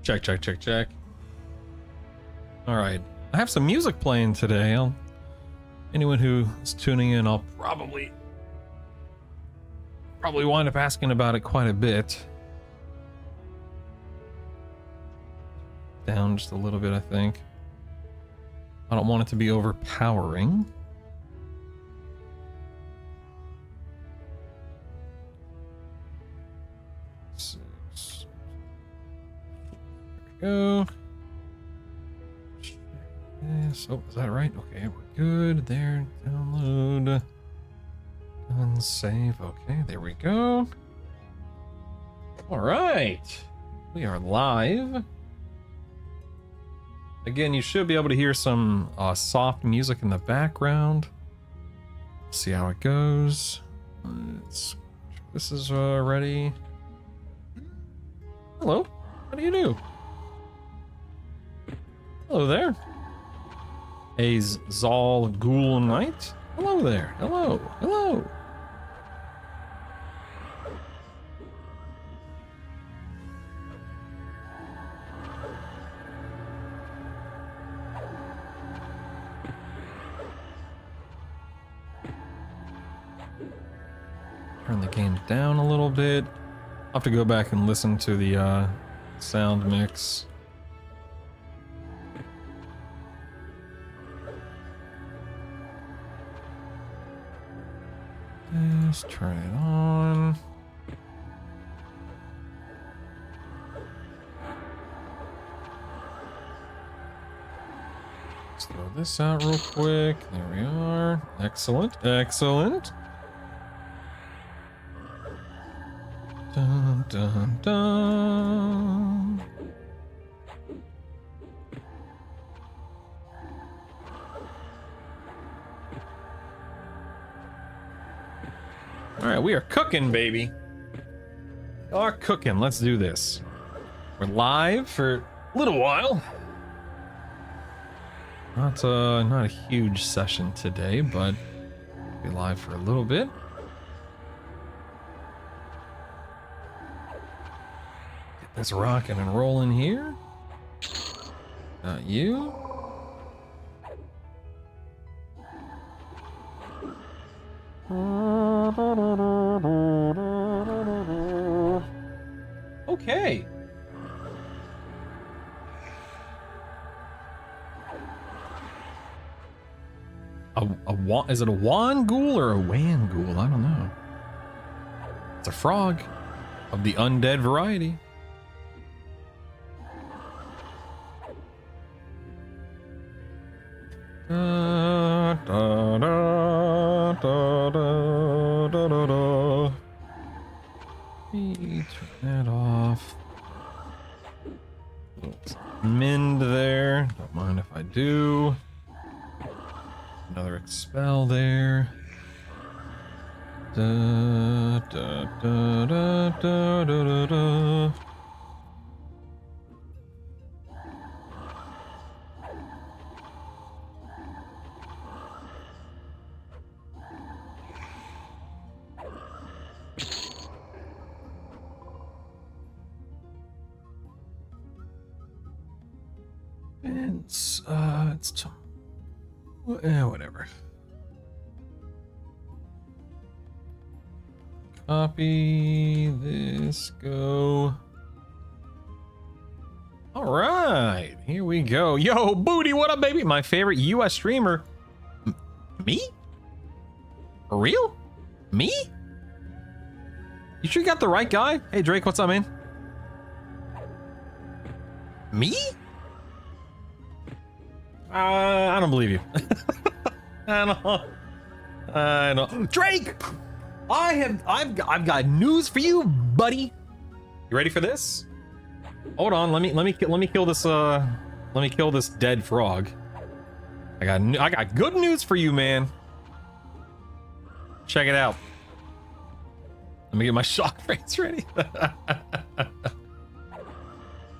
Check, check, check, check. All right. I have some music playing today. Anyone who is tuning in, I'll probably wind up asking about it quite a bit. Down just a little bit, I think. I don't want it to be overpowering. Six. There we go. Yes. Oh, is that right? Okay, we're good. There. Download. Unsave. Okay, there we go. All right. We are live. Again, you should be able to hear some soft music in the background. See how it goes. This is ready. Hello. How do you do? Hello there. A Zal Ghoul Knight. Hello there. Hello. Hello. Turn the game down a little bit. I'll have to go back and listen to the sound mix. Just turn it on. Let's throw this out real quick. There we are. Excellent. Excellent. Dun, dun, dun. All right, we are cooking, baby. We are cooking. Let's do this. We're live for a little while. Not a huge session today, but we'll be live for a little bit. Get this rocking and rolling here. Not you. Okay. Is it a Wan Ghoul or a Wan Ghoul? I don't know. It's a frog of the undead variety. Da, da, da, da, da, da, da, da. Turn that off. Mend there. Don't mind if I do. Another expel there. Da, da, da, da, da, da, da, da. Whatever. Copy this, go. All right, here we go. Yo, Booty, what up, baby? My favorite US streamer. Me? For real? Me? You sure you got the right guy? Hey, Drake, what's up, man? Me? I don't believe you. I don't. Drake, I've got news for you, buddy. You ready for this? Hold on, let me kill this dead frog. I got good news for you, man. Check it out. Let me get my shock face ready. All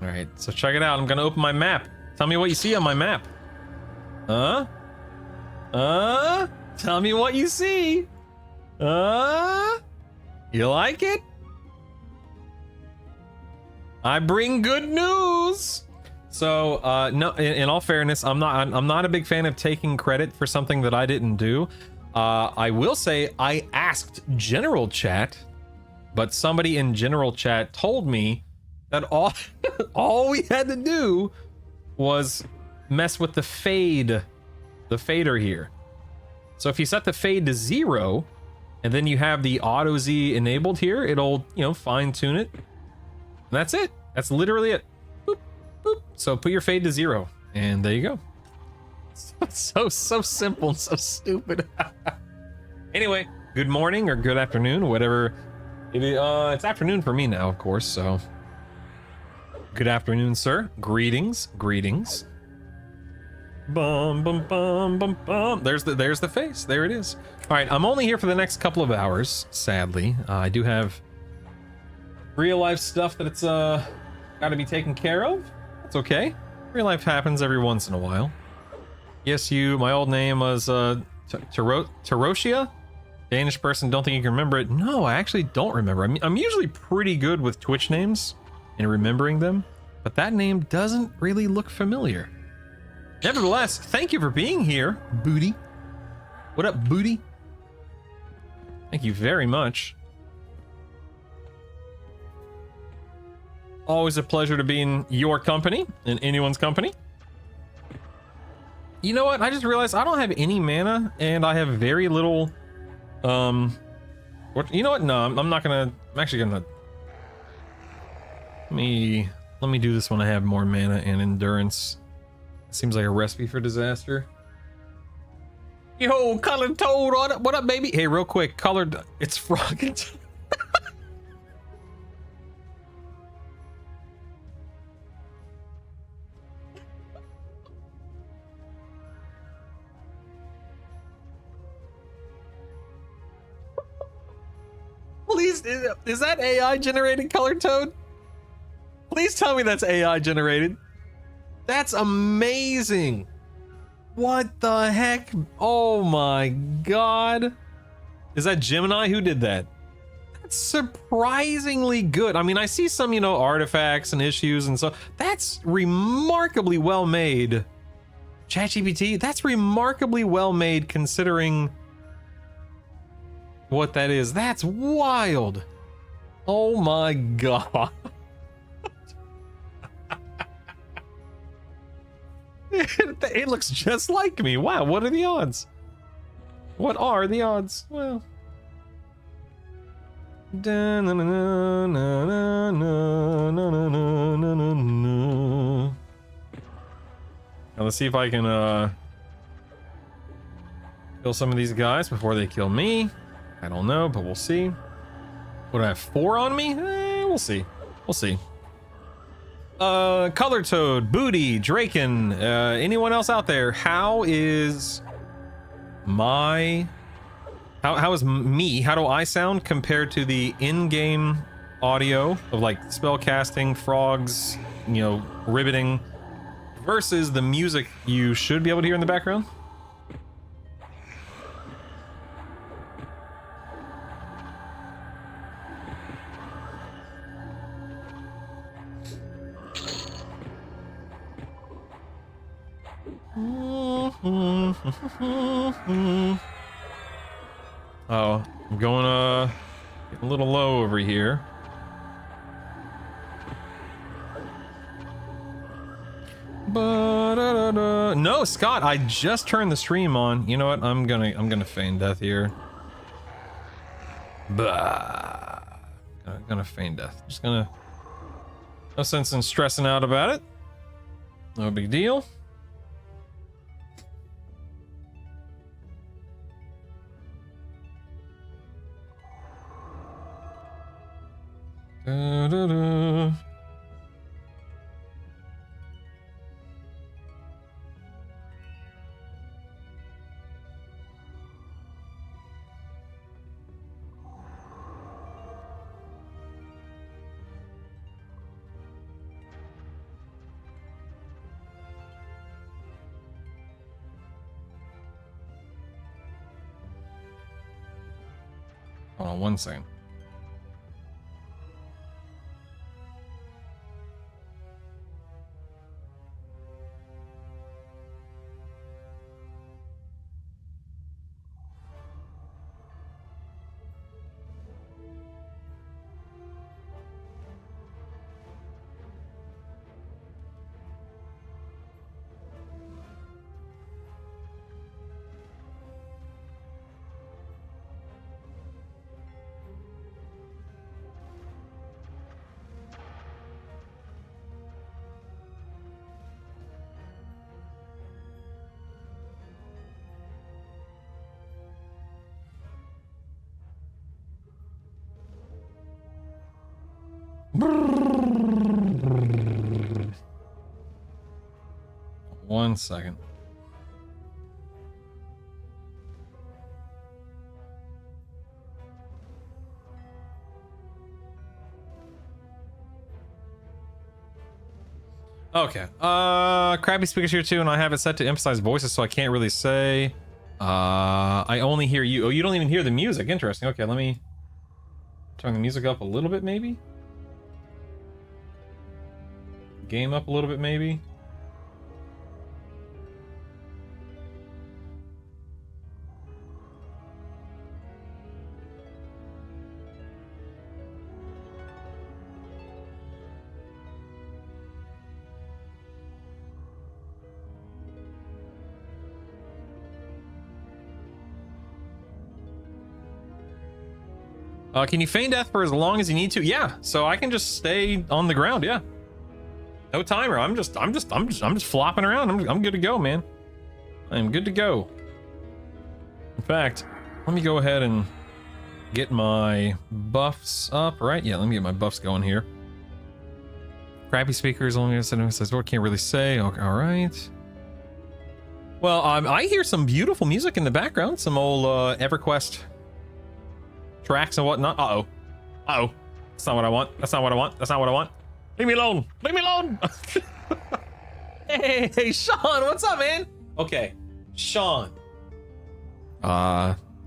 right, so check it out. I'm gonna open my map. Tell me what you see on my map. Huh? Tell me what you see. You like it? I bring good news. So no, in all fairness, I'm not a big fan of taking credit for something that I didn't do. I will say I asked general chat, but somebody in general chat told me that all we had to do was mess with the fader here. So if you set the fade to 0 and then you have the auto Z enabled here, it'll, you know, fine tune it. And that's it. That's literally it. Boop, boop. So put your fade to 0 and there you go. So simple and so stupid. Anyway, good morning or good afternoon, whatever. It's afternoon for me now, of course, so good afternoon, sir. Greetings. Bum bum bum bum bum. There's the face. There it is. All right, I'm only here for the next couple of hours, sadly. I do have real life stuff that it's got to be taken care of. It's okay. Real life happens every once in a while. Yes, my old name was Taroshia. Danish person, don't think you can remember it. No, I actually don't remember. I'm usually pretty good with Twitch names and remembering them, but that name doesn't really look familiar. Nevertheless, thank you for being here, Booty. What up, Booty? Thank you very much. Always a pleasure to be in your company, in anyone's company. You know what? I just realized I don't have any mana, and I have very little. What? You know what? No, I'm not gonna. I'm actually gonna. Let me do this when I have more mana and endurance. Seems like a recipe for disaster. Yo, colored toad, what up, baby? Hey, real quick, colored. It's frog. Please, is that AI generated colored toad? Please tell me that's AI generated. That's amazing. What the heck? Oh my god. Is that Gemini? Who did that? That's surprisingly good. I mean, I see some, you know, artifacts and issues and so. That's remarkably well made. ChatGPT, that's remarkably well made considering what that is. That's wild. Oh my god. It looks just like me. Wow, what are the odds? What are the odds? Well, now let's see if I can kill some of these guys before they kill me. I don't know, but we'll see. What, I have 4 on me? We'll see. We'll see. Color Toad, Booty, Draken, anyone else out there? How is me? How do I sound compared to the in-game audio of like spell casting, frogs, you know, ribbiting, versus the music you should be able to hear in the background? Oh, I'm going a little low over here. No, Scott, I just turned the stream on. You know what? I'm gonna feign death here. I'm gonna feign death. Just gonna. No sense in stressing out about it. No big deal. Hold on one second. 1 second. Okay. Crappy speakers here too, and I have it set to emphasize voices, so I can't really say. I only hear you. Oh, you don't even hear the music. Interesting. Okay, let me turn the music up a little bit, maybe. Game up a little bit, maybe. Can you feign death for as long as you need to? Yeah, so I can just stay on the ground. Yeah, no timer. I'm just flopping around. I'm good to go, man. I'm good to go. In fact, let me go ahead and get my buffs up. Right? Yeah, let me get my buffs going here. Crappy speakers only says, "What can't really say." Okay, all right. Well, I hear some beautiful music in the background. Some old EverQuest tracks and whatnot. Uh-oh. Uh-oh. That's not what I want. That's not what I want. That's not what I want. Leave me alone. Leave me alone. Hey, Sean, what's up, man? Okay, Sean.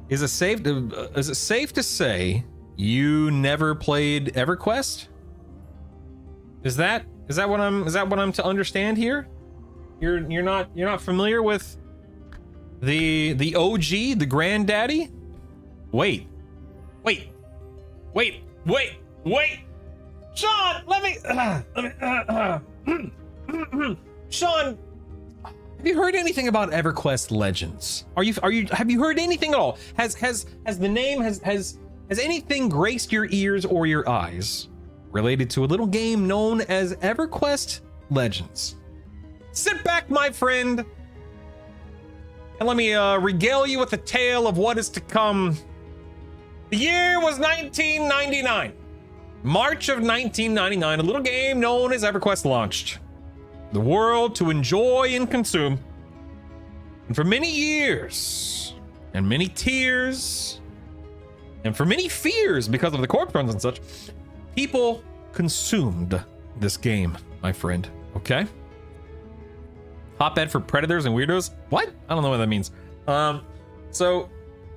Is it safe to say you never played EverQuest? Is that what I'm to understand here? You're not familiar with the OG, the granddaddy? Wait. Sean, Sean, have you heard anything about EverQuest Legends? Have you heard anything at all? Has anything graced your ears or your eyes related to a little game known as EverQuest Legends? Sit back, my friend, and let me regale you with a tale of what is to come. The year was 1999. March of 1999, a little game known as EverQuest launched. The world to enjoy and consume. And for many years, and many tears, and for many fears because of the corpse runs and such, people consumed this game, my friend, okay? Hotbed for predators and weirdos? What? I don't know what that means. So,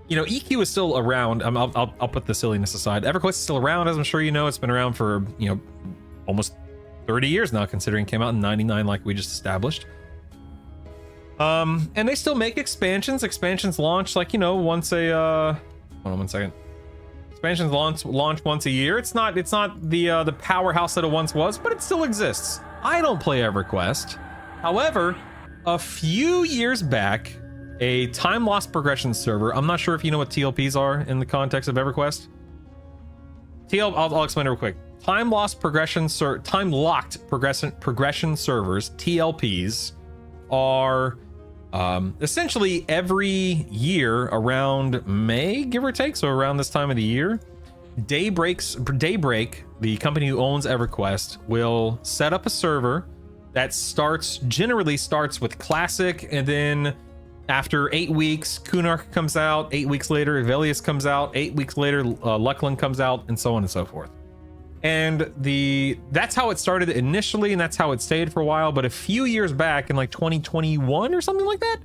you know, EQ is still around. I'll put the silliness aside. EverQuest is still around, as I'm sure you know. It's been around for, you know, almost 30 years now, considering it came out in 99, like we just established. And they still make expansions. Expansions launch, like, you know, once a hold on 1 second. Expansions launch once a year. It's not the powerhouse that it once was, but it still exists. I don't play EverQuest. However, a few years back, a time lost progression server. I'm not sure if you know what TLPs are in the context of EverQuest. I'll explain it real quick. Time locked progression servers, TLPs, are essentially every year around May, give or take, so around this time of the year, Daybreak, the company who owns EverQuest, will set up a server that generally starts with Classic, and then after 8 weeks, Kunark comes out. 8 weeks later, Velius comes out. 8 weeks later, Luckland comes out, and so on and so forth. And that's how it started initially, and that's how it stayed for a while. But a few years back, in like 2021 or something like that,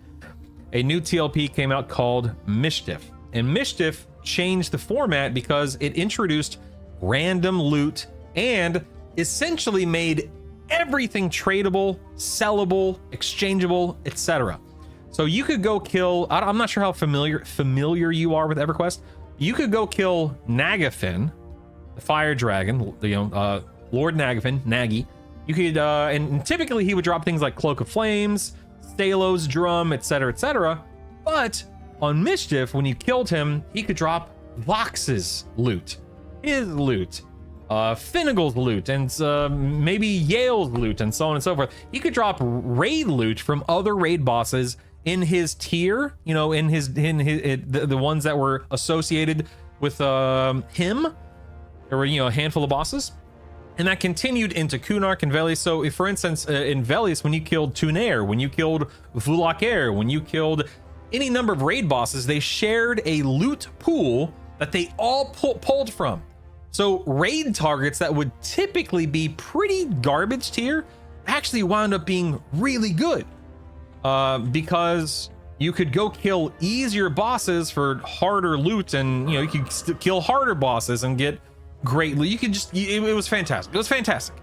a new TLP came out called Mischief. And Mischief changed the format because it introduced random loot and essentially made everything tradable, sellable, exchangeable, etc. So you could go kill, I'm not sure how familiar you are with EverQuest. You could go kill Nagafin, the fire dragon, Lord Nagafin, Nagy. You could, and typically he would drop things like Cloak of Flames, Stalos drum, etc., etc. But on Mischief, when you killed him, he could drop Vox's loot, his loot, Finnegal's loot, and maybe Yale's loot, and so on and so forth. He could drop raid loot from other raid bosses in his tier, you know, in the ones that were associated with him. There were, you know, a handful of bosses. And that continued into Kunark and Velius. So if, for instance, in Velius, when you killed Tunair, when you killed Vulaker, when you killed any number of raid bosses, they shared a loot pool that they all pulled from. So raid targets that would typically be pretty garbage tier actually wound up being really good, because you could go kill easier bosses for harder loot, and you could kill harder bosses and get great loot. You could just, it was fantastic. It was fantastic.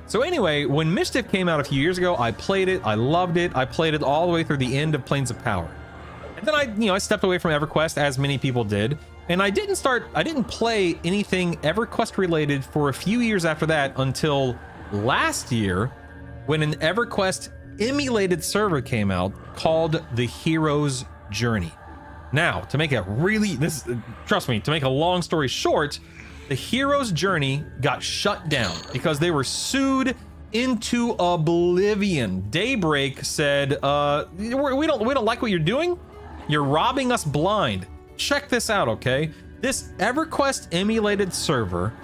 So anyway, when Mischief came out a few years ago, I played it. I loved it. I played it all the way through the end of Planes of Power. And then I stepped away from EverQuest, as many people did. And I didn't play anything EverQuest related for a few years after that, until last year, when an EverQuest emulated server came out called The Hero's Journey. Now, to make a trust me, to make a long story short, The Hero's Journey got shut down because they were sued into oblivion. Daybreak said, we don't like what you're doing. You're robbing us blind. Check this out, okay? This EverQuest emulated server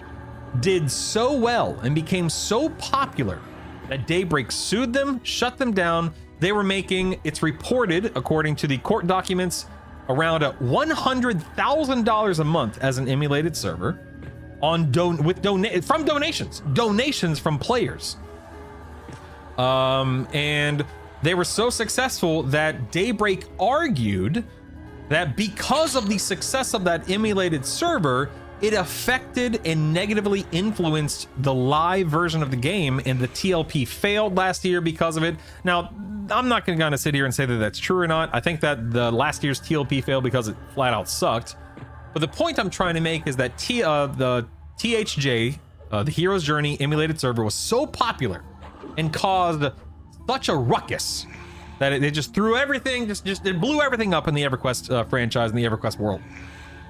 did so well and became so popular that Daybreak sued them, shut them down. They were making, it's reported, according to the court documents, around $100,000 a month as an emulated server on from donations from players. And they were so successful that Daybreak argued that because of the success of that emulated server, it affected and negatively influenced the live version of the game, and the TLP failed last year because of it. Now, I'm not going to kind of sit here and say that that's true or not. I think that the last year's TLP failed because it flat out sucked. But the point I'm trying to make is that the THJ, the Hero's Journey emulated server, was so popular and caused such a ruckus that it just threw everything, it blew everything up in the EverQuest franchise, in the EverQuest world.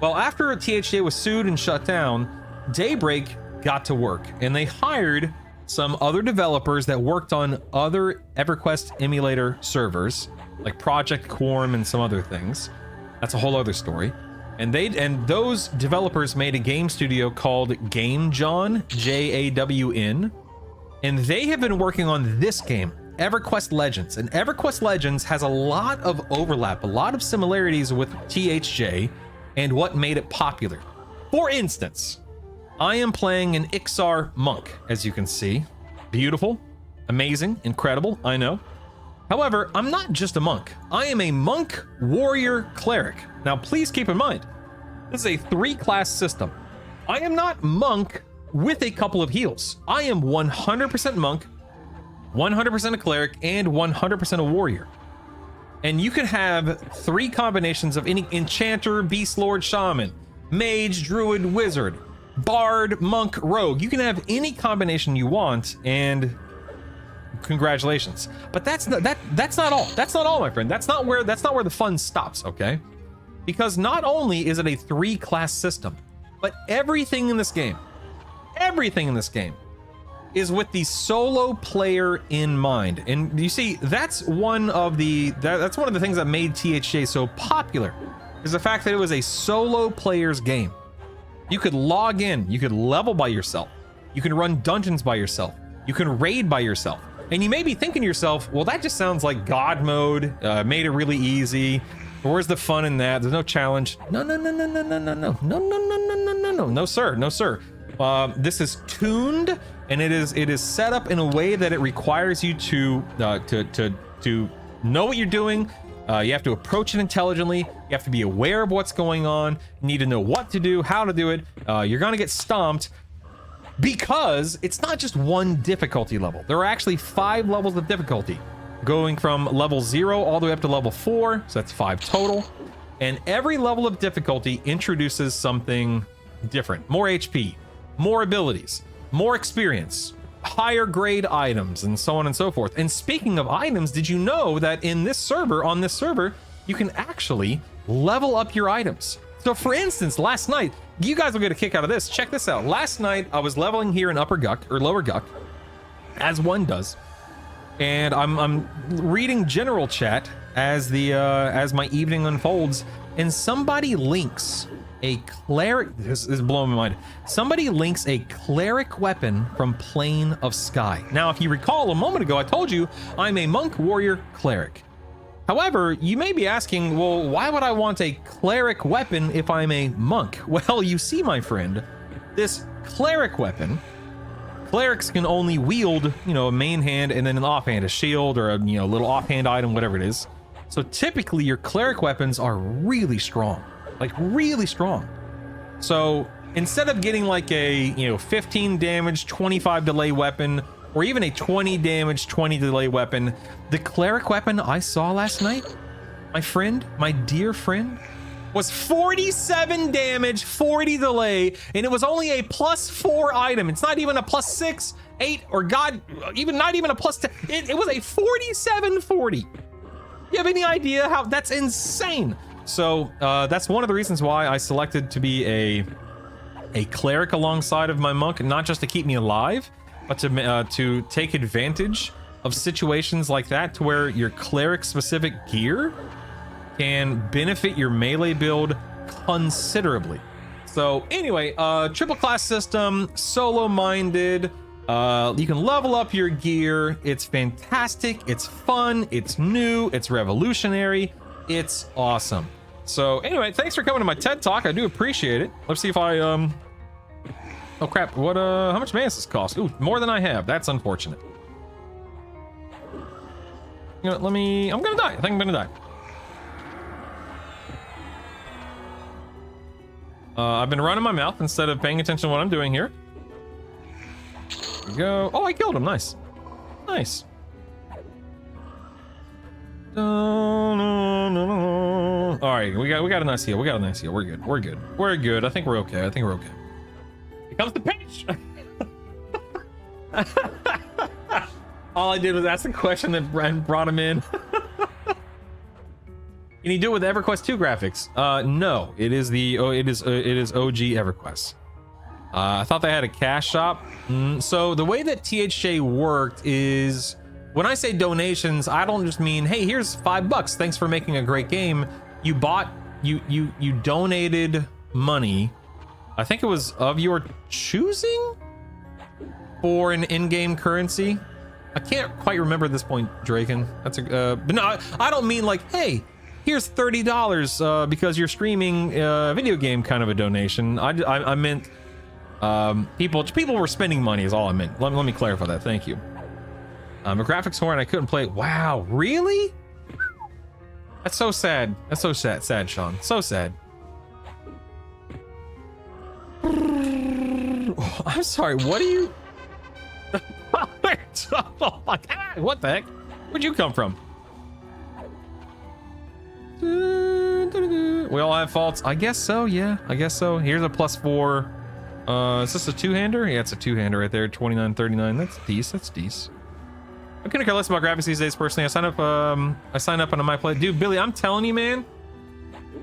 Well, after THJ was sued and shut down, Daybreak got to work, and they hired some other developers that worked on other EverQuest emulator servers, like Project Quorum and some other things. That's a whole other story. And those developers made a game studio called GameJawn, Jawn, and they have been working on this game, EverQuest Legends. And EverQuest Legends has a lot of overlap, a lot of similarities with THJ and what made it popular. For instance, I am playing an Ixar monk, as you can see. Beautiful, amazing, incredible, I know. However, I'm not just a monk. I am a monk, warrior, cleric. Now, please keep in mind, this is a 3-class system. I am not monk with a couple of heals. I am 100% monk, 100% a cleric, and 100% a warrior. And you can have 3 combinations of any enchanter, beast lord, shaman, mage, druid, wizard, bard, monk, rogue. You can have any combination you want, and congratulations. But that's not all. That's not all, my friend. That's not where the fun stops, okay? Because not only is it a 3-class system, but everything in this game is with the solo player in mind. And you see, that's one of the things that made THJ so popular, is the fact that it was a solo player's game. You could log in, you could level by yourself, you can run dungeons by yourself, you can raid by yourself. And you may be thinking to yourself, well, that just sounds like God mode, made it really easy. Where's the fun in that? There's no challenge. No, sir. This is tuned, and it is set up in a way that it requires you to know what you're doing. You have to approach it intelligently. You have to be aware of what's going on. You need to know what to do, how to do it. You're gonna get stomped, because it's not just one difficulty level. There are actually 5 levels of difficulty, going from level 0 all the way up to level 4. So that's 5 total. And every level of difficulty introduces something different. More HP, more abilities, more experience, higher grade items, and so on and so forth. And speaking of items, did you know that on this server, you can actually level up your items? So for instance, last night, you guys will get a kick out of this. Check this out. Last night, I was leveling here in Upper Guk, or Lower Guk, as one does. And I'm reading general chat as my evening unfolds, and somebody links a cleric, this is blowing my mind. Somebody links a cleric weapon from Plane of Sky. Now, if you recall a moment ago, I told you I'm a monk warrior cleric. However, you may be asking, well, why would I want a cleric weapon if I'm a monk? Well, you see, my friend, this cleric weapon, clerics can only wield, you know, a main hand and then an offhand, a shield or a, you know, little offhand item, whatever it is. So typically your cleric weapons are really strong, like really strong. So instead of getting like a, you know, 15 damage, 25 delay weapon, or even a 20 damage, 20 delay weapon, the cleric weapon I saw last night, my friend, my dear friend, was 47 damage, 40 delay, and it was only a +4 item. It's not even a +6, 8, or God, even not even a +10. It was a 47 40. You have any idea how that's insane? So that's one of the reasons why I selected to be a cleric alongside of my monk, not just to keep me alive, but to take advantage of situations like that, to where your cleric specific gear can benefit your melee build considerably. So anyway, triple class system, solo minded, you can level up your gear. It's fantastic, it's fun, it's new, it's revolutionary, it's awesome. So anyway, thanks for coming to my TED Talk. I do appreciate it. Let's see if I oh crap, what how much mana does this cost? Ooh, more than I have. That's unfortunate. You know what, I'm gonna die. I think I'm gonna die. I've been running my mouth instead of paying attention to what I'm doing here. There we go. Oh, I killed him. Nice. Nice. All right, we got a nice heal. We got a nice heal. We're good. We're good. We're good. I think we're okay. I think we're okay. Here comes the pitch. All I did was ask the question that brought him in. Can you do it with EverQuest 2 graphics? No, it is it is OG EverQuest. I thought they had a cash shop. So the way that THJ worked is, when I say donations, I don't just mean, hey, here's $5, thanks for making a great game. You donated money, I think it was of your choosing, for an in-game currency. I can't quite remember at this point, Draken. That's a but no, I don't mean like, hey, here's $30 because you're streaming a video game kind of a donation. I meant people were spending money is all I meant. Let me clarify that. Thank you. A graphics horn, I couldn't play. Wow, really? That's so sad. That's so sad, Sean. So sad. Oh, I'm sorry. What are you? What the heck? Where'd you come from? We all have faults. I guess so. Yeah, I guess so. Here's a +4. Is this a two-hander? Yeah, it's a two-hander right there. 29.39. That's decent. That's decent. I couldn't care less about graphics these days. Personally, I signed up on my play. Dude, Billy, I'm telling you, man,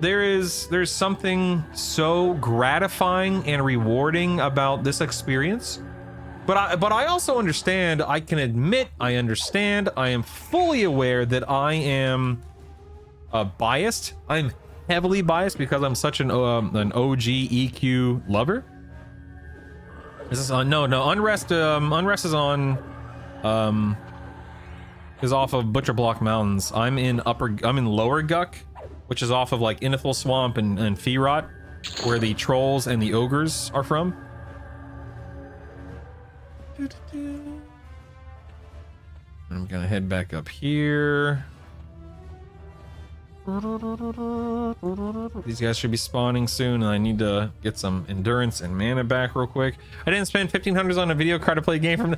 there's something so gratifying and rewarding about this experience. But I also understand. I can admit I understand. I am fully aware that I am biased. I'm heavily biased because I'm such an OG EQ lover. This is on no Unrest. Unrest is on is off of Butcher Block Mountains. I'm in Lower Guk, which is off of like Inithil Swamp and Feerot, where the trolls and the ogres are from. I'm gonna head back up here. These guys should be spawning soon, and I need to get some endurance and mana back real quick. I didn't spend 1500s on a video card to play a game from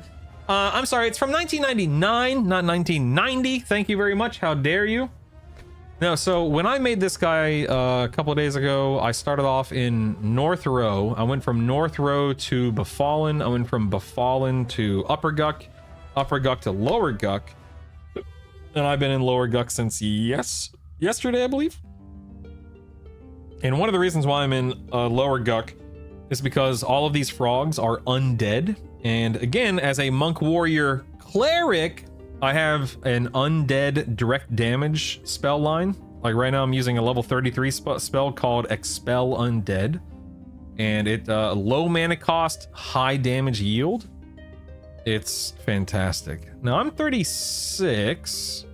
I'm sorry, it's from 1999, not 1990. Thank you very much. How dare you? No, so when I made this guy a couple of days ago, I started off in North Row. I went from North Row to Befallen. I went from Befallen to Upper Guk, Upper Guk to Lower Guk. And I've been in Lower Guk since yesterday, I believe. And one of the reasons why I'm in Lower Guk is because all of these frogs are undead. And again, as a monk warrior cleric, I have an undead direct damage spell line. Like right now I'm using a level 33 spell called Expel Undead. And it low mana cost, high damage yield. It's fantastic. Now I'm 36.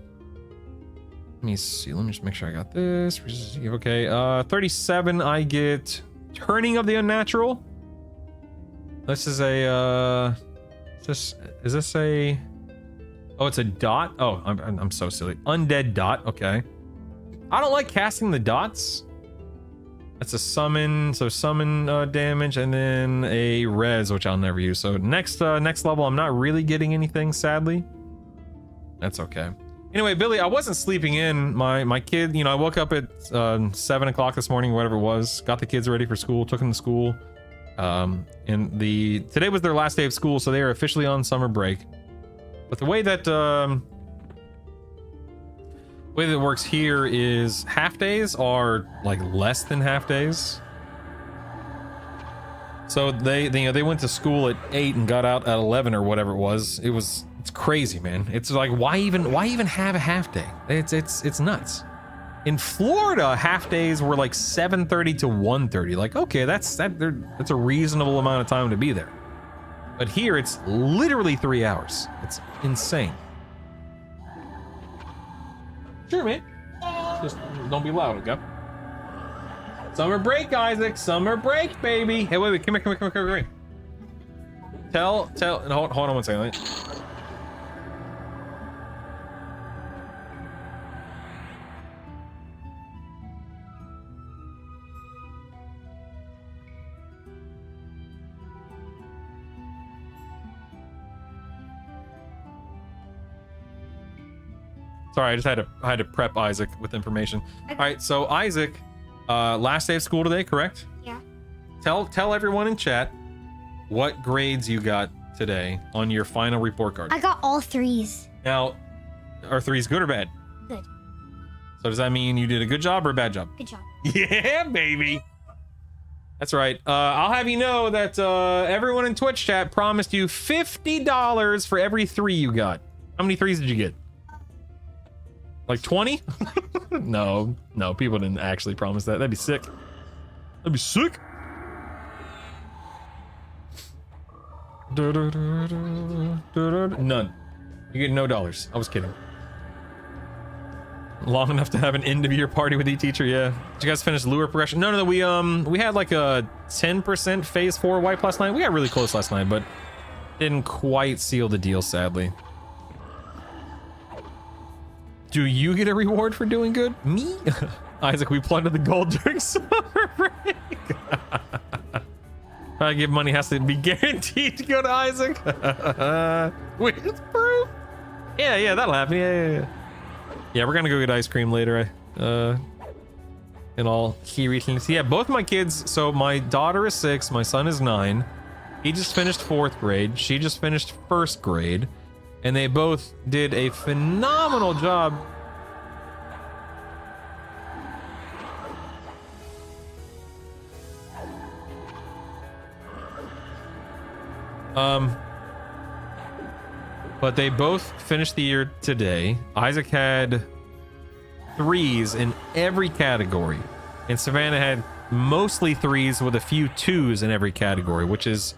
Let me see. Let me just make sure I got this. Okay. 37. I get Turning of the Unnatural. This is a. Is this a? Oh, it's a dot. Oh, I'm so silly. Undead dot. Okay. I don't like casting the dots. That's a summon, so summon damage, and then a res, which I'll never use. So next level, I'm not really getting anything, sadly. That's okay. Anyway, Billy, I wasn't sleeping in. My kid, you know, I woke up at 7 o'clock this morning, whatever it was. Got the kids ready for school, took them to school. And today was their last day of school, so they are officially on summer break. But the way that it works here is half days are like less than half days. So they went to school at 8 and got out at 11 or whatever it was. It's crazy, man. It's like why even have a half day? It's nuts. In Florida, half days were like 7:30 to 1:30. Like, okay, that's a reasonable amount of time to be there. But here it's literally 3 hours. It's insane. Sure, man. Just don't be loud, okay? Summer break, Isaac. Summer break, baby. Hey, wait. Come here. Tell. Hold on one second. Sorry, I just had to prep Isaac with information. Okay. All right, so Isaac, last day of school today, correct? Yeah. Tell everyone in chat what grades you got today on your final report card. I got all 3s. Now, are 3s good or bad? Good. So does that mean you did a good job or a bad job? Good job. Yeah, baby. That's right. I'll have you know that everyone in Twitch chat promised you $50 for every 3 you got. How many 3s did you get? Like 20? No, people didn't actually promise that. That'd be sick. That'd be sick. None. You get no dollars. I was kidding. Long enough to have an end of year party with the teacher, yeah. Did you guys finish lure progression? No, we had like a 10% phase 4 wipe last night. We got really close last night, but didn't quite seal the deal, sadly. Do you get a reward for doing good? Me? Isaac, we plundered the gold during summer break. I give money has to be guaranteed to go to Isaac. Wait, it's proof. Yeah, that'll happen. Yeah. Yeah, we're gonna go get ice cream later. And all key things. Yeah, both my kids. So my daughter is 6, my son is 9. He just finished 4th grade. She just finished 1st grade. And they both did a phenomenal job. But they both finished the year today. Isaac had 3s in every category. And Savannah had mostly 3s with a few 2s in every category, which is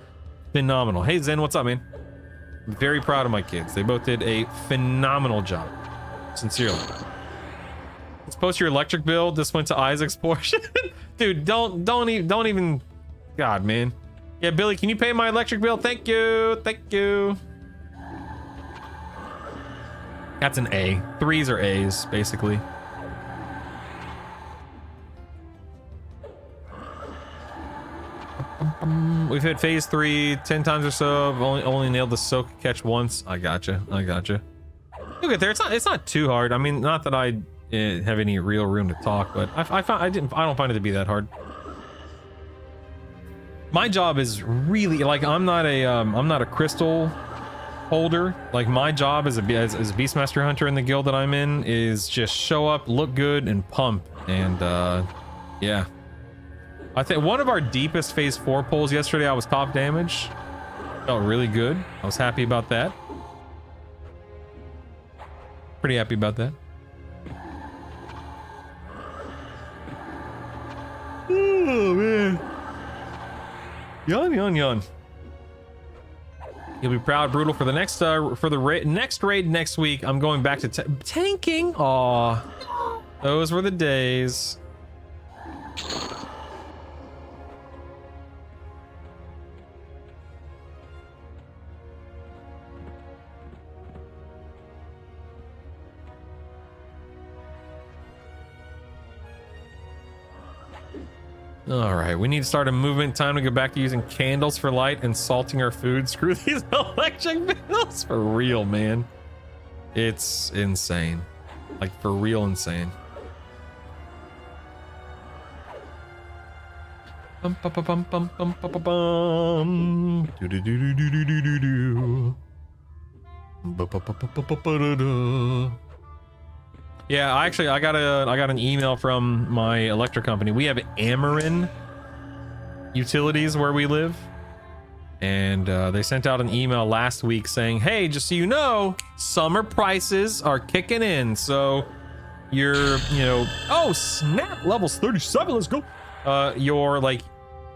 phenomenal. Hey, Zen, what's up, man? I'm very proud of my kids. They both did a phenomenal job. Sincerely. Let's post your electric bill. This went to Isaac's portion. Dude, don't even. God, man. Yeah, Billy, can you pay my electric bill? Thank you. That's an A. 3s are A's, basically. We've hit phase 3 10 times or so. I've only nailed the soak catch once. I gotcha. You'll get there. It's not too hard. I mean, not that I have any real room to talk, but I don't find it to be that hard. My job is really like I'm not a crystal holder. Like my job as a Beastmaster Hunter in the guild that I'm in is just show up, look good, and pump. And yeah. I think one of our deepest phase 4 pulls yesterday, I was top damage. Felt really good. I was happy about that. Pretty happy about that. Yawn, yawn, yawn. You'll be proud, brutal, for the next next raid next week. I'm going back to tanking. Aw, those were the days. All right, we need to start a movement. Time to go back to using candles for light and salting our food. Screw these electric bills. For real, man. It's insane. Like, for real insane. Bum, bum, bum, bum, bum, bum, bum, bum. Do, do, do, do, do, do, do, do. Ba, ba, ba, ba, ba, ba, ba, da. Yeah, I got an email from my electric company. We have Ameren Utilities where we live, and they sent out an email last week saying, "Hey, just so you know, summer prices are kicking in. So your, oh snap, levels 37. Let's go. Your like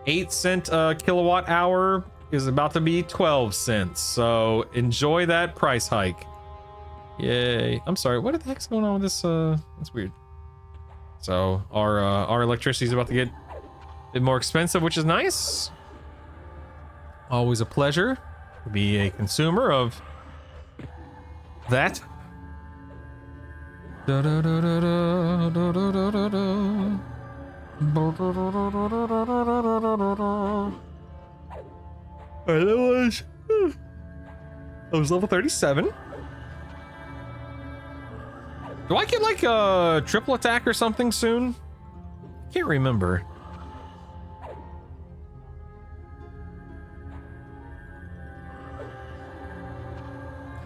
8-cent kilowatt hour is about to be 12 cents. So enjoy that price hike." Yay. I'm sorry, what the heck's going on with this? That's weird. So our electricity is about to get a bit more expensive, which is nice. Always a pleasure to be a consumer of that. Alright, that was level 37. Do I get like a triple attack or something soon? Can't remember.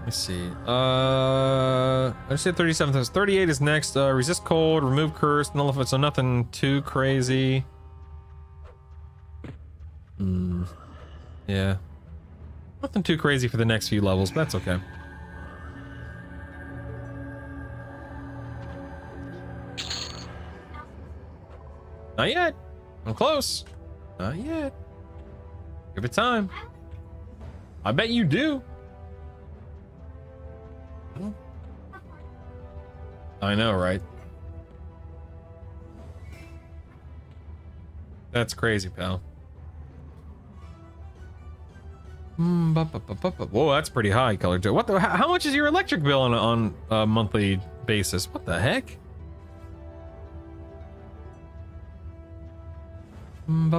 Let's see. I just said 37. 38 is next. Resist cold, remove curse, nullify. So nothing too crazy. Yeah. Nothing too crazy for the next few levels, but that's okay. Not yet. I'm close. Not yet. Give it time. I bet you do. I know, right? That's crazy, pal. Whoa, that's pretty high, Color Joe. What the? How much is your electric bill on a monthly basis? What the heck? I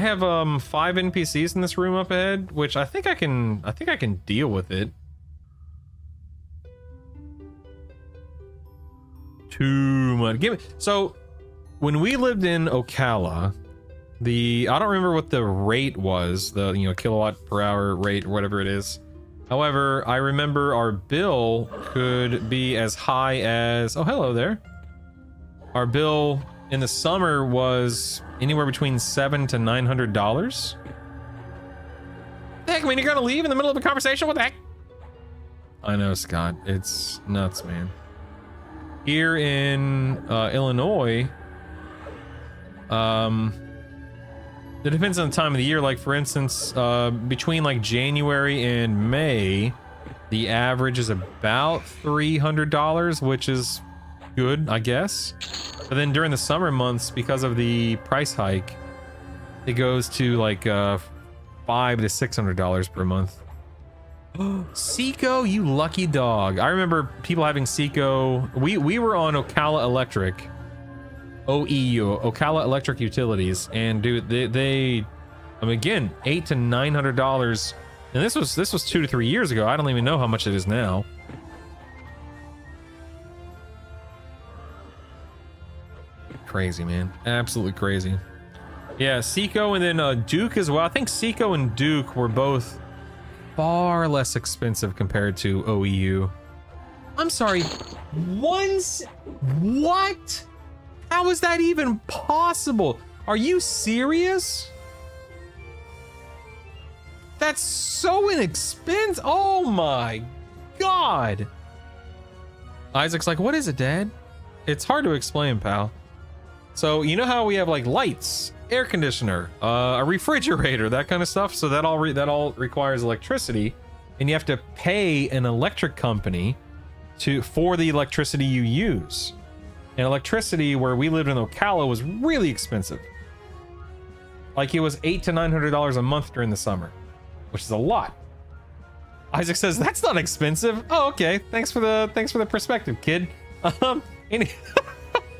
have 5 NPCs in this room up ahead, which I think I can deal with it. Too much. So when we lived in Ocala, I don't remember what the rate was, the kilowatt per hour rate or whatever it is. However, I remember our bill could be as high as, oh, hello there. Our bill in the summer was anywhere between $700 to $900. The heck, I mean, you're gonna leave in the middle of a conversation? What the heck? I know, Scott. It's nuts, man. Here in Illinois, it depends on the time of the year. Like, for instance, between like January and May, the average is about $300, which is good, I guess. But then during the summer months, because of the price hike, it goes to like $500 to $600 per month. Seco, you lucky dog. I remember people having Seco. We were on Ocala Electric. OEU, Ocala Electric Utilities, and dude, they I mean, again, $800 to $900, and this was 2 to 3 years ago. I don't even know how much it is now. Crazy, man, absolutely crazy. Yeah, Seco and then Duke as well. I think Seco and Duke were both far less expensive compared to OEU. I'm sorry, what? How is that even possible? Are you serious? That's so inexpensive. Oh my God. Isaac's like, what is it, Dad? It's hard to explain, pal. So you know how we have like lights, air conditioner, a refrigerator, that kind of stuff. So that all requires electricity, and you have to pay an electric company for the electricity you use. And electricity where we lived in Ocala was really expensive. Like it was $800 to $900 a month during the summer, which is a lot. Isaac says that's not expensive. Oh, okay. Thanks for the perspective, kid.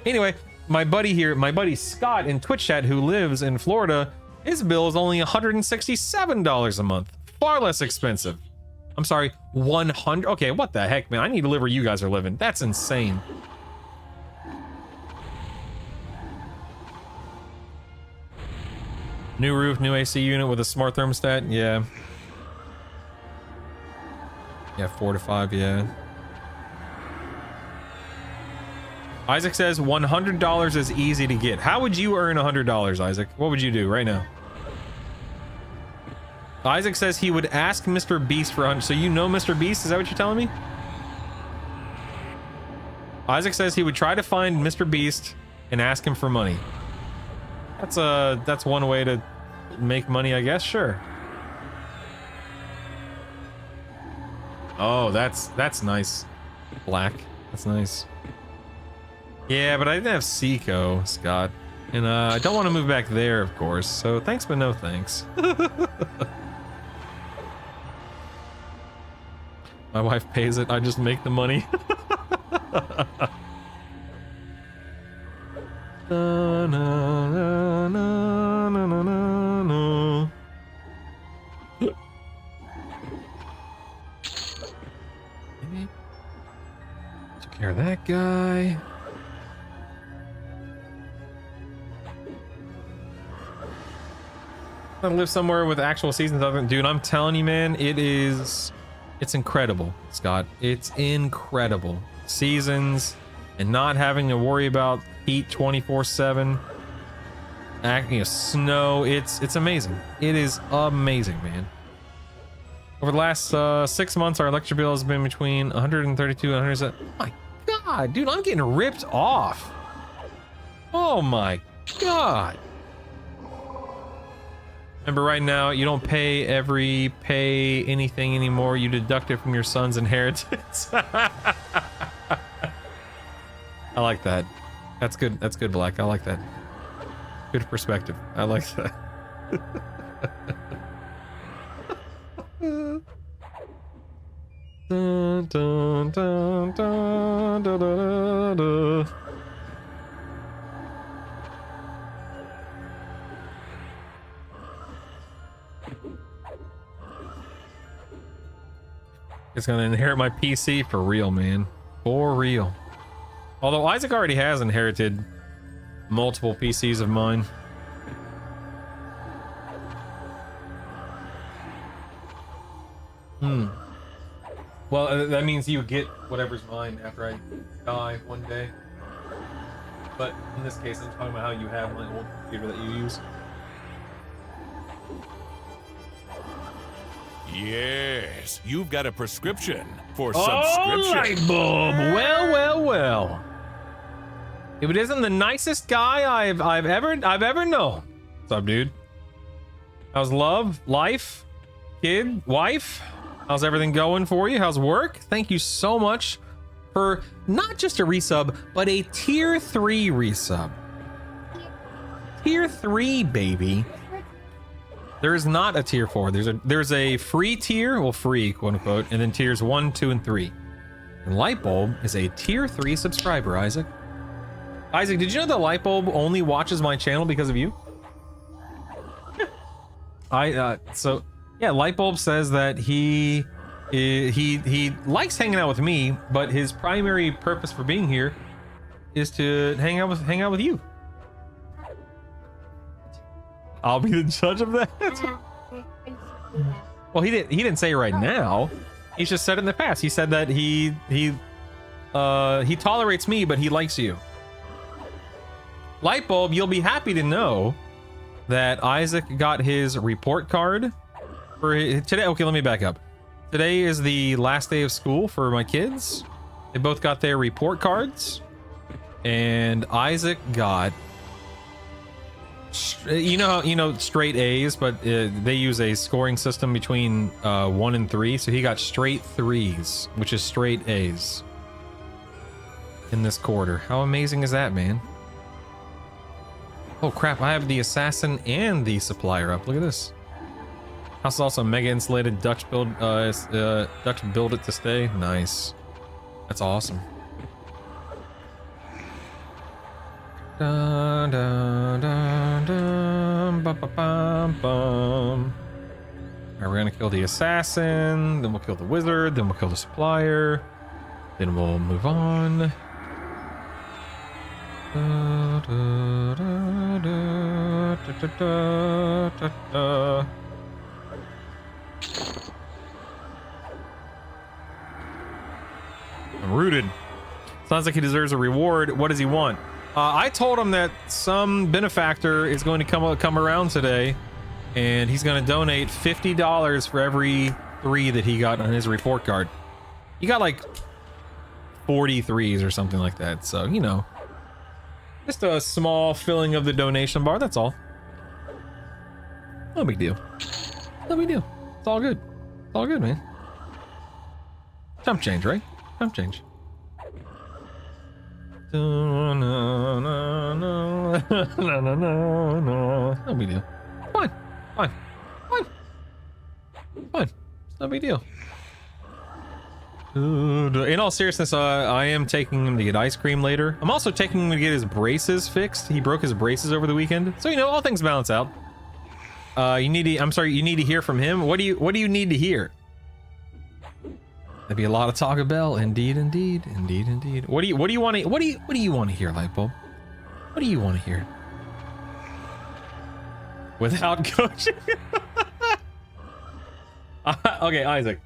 Anyway, my buddy Scott in Twitch chat who lives in Florida, his bill is only $167 a month. Far less expensive. I'm sorry, 100. Okay, what the heck, man? I need to live where you guys are living. That's insane. New roof, new AC unit with a smart thermostat. Yeah. Yeah, 4 to 5, yeah. Isaac says $100 is easy to get. How would you earn $100, Isaac? What would you do right now? Isaac says he would ask Mr. Beast for 100. So you know Mr. Beast? Is that what you're telling me? Isaac says he would try to find Mr. Beast and ask him for money. That's one way to make money, I guess. Sure. Oh, that's nice. Black. That's nice. Yeah, but I didn't have Seco, Scott. And I don't want to move back there, of course. So thanks, but no thanks. My wife pays it. I just make the money. Na, na, na, na, na, na, na. Took care of that guy. I live somewhere with actual seasons other than, dude, I'm telling you, man, it's incredible, Scott. It's incredible. Seasons and not having to worry about heat 24/7, snow. It's amazing. It is amazing, man. Over the last 6 months, our electric bill has been between 132 and 100. Oh my god, dude, I'm getting ripped off. Oh my god. Remember, right now, you don't pay anything anymore. You deduct it from your son's inheritance. I like that. That's good. That's good, Black. I like that. Good perspective. I like that. Dun, dun, dun, dun, dun, dun, dun. It's gonna inherit my PC for real, man. For real. Although Isaac already has inherited multiple PCs of mine. Well, that means you get whatever's mine after I die one day. But in this case, I'm talking about how you have my old computer that you use. Yes, you've got a prescription for subscription. Light bulb. Well. If it isn't the nicest guy I've ever known. What's up, dude? How's love, life, kid, wife? How's everything going for you? How's work? Thank you so much for not just a resub, but a tier 3 resub. Tier 3, baby. There is not a tier 4. There's a free tier, well, free, quote unquote, and then tiers 1, 2, and 3. And Lightbulb is a tier 3 subscriber, Isaac. Isaac, did you know that Lightbulb only watches my channel because of you? So yeah, Lightbulb says that he likes hanging out with me, but his primary purpose for being here is to hang out with you. I'll be the judge of that. Well, he didn't say it right now. He's just said it in the past. He said that he tolerates me, but he likes you. Lightbulb, you'll be happy to know that Isaac got his report card for today. Okay, let me back up. Today is the last day of school for my kids. They both got their report cards, and Isaac got You know straight A's, but they use a scoring system between 1 and 3, so he got straight 3s, which is straight A's in this quarter. How amazing is that, man? Oh crap, I have the assassin and the supplier up. Look at this. House is also mega insulated. Dutch build it to stay. Nice. That's awesome. Dun, dun, dun, dun, bum, bum, bum, bum. Alright, we're gonna kill the assassin, then we'll kill the wizard, then we'll kill the supplier, then we'll move on. Da, da, da, da, da, da, da, da. I'm rooted. Sounds like he deserves a reward. What does he want? I told him that some benefactor is going to come around today, and he's going to donate $50 for every 3 that he got on his report card. He got like 43s or something like that, so you know, just a small filling of the donation bar. That's all. No big deal. No big deal. It's all good. It's all good, man. Jump change, right? Jump change. No, no, no, no, no, no, no, no. No big deal. Fine, fine, fine, fine. It's no big deal. In all seriousness, I am taking him to get ice cream later. I'm also taking him to get his braces fixed. He broke his braces over the weekend, so you know, all things balance out. You need to. I'm sorry. You need to hear from him. What do you need to hear? There'd be a lot of Taco Bell. Indeed, indeed, indeed, indeed. What do you want to? What do you want to hear, Lightbulb? What do you want to hear? Without coaching. Okay, Isaac.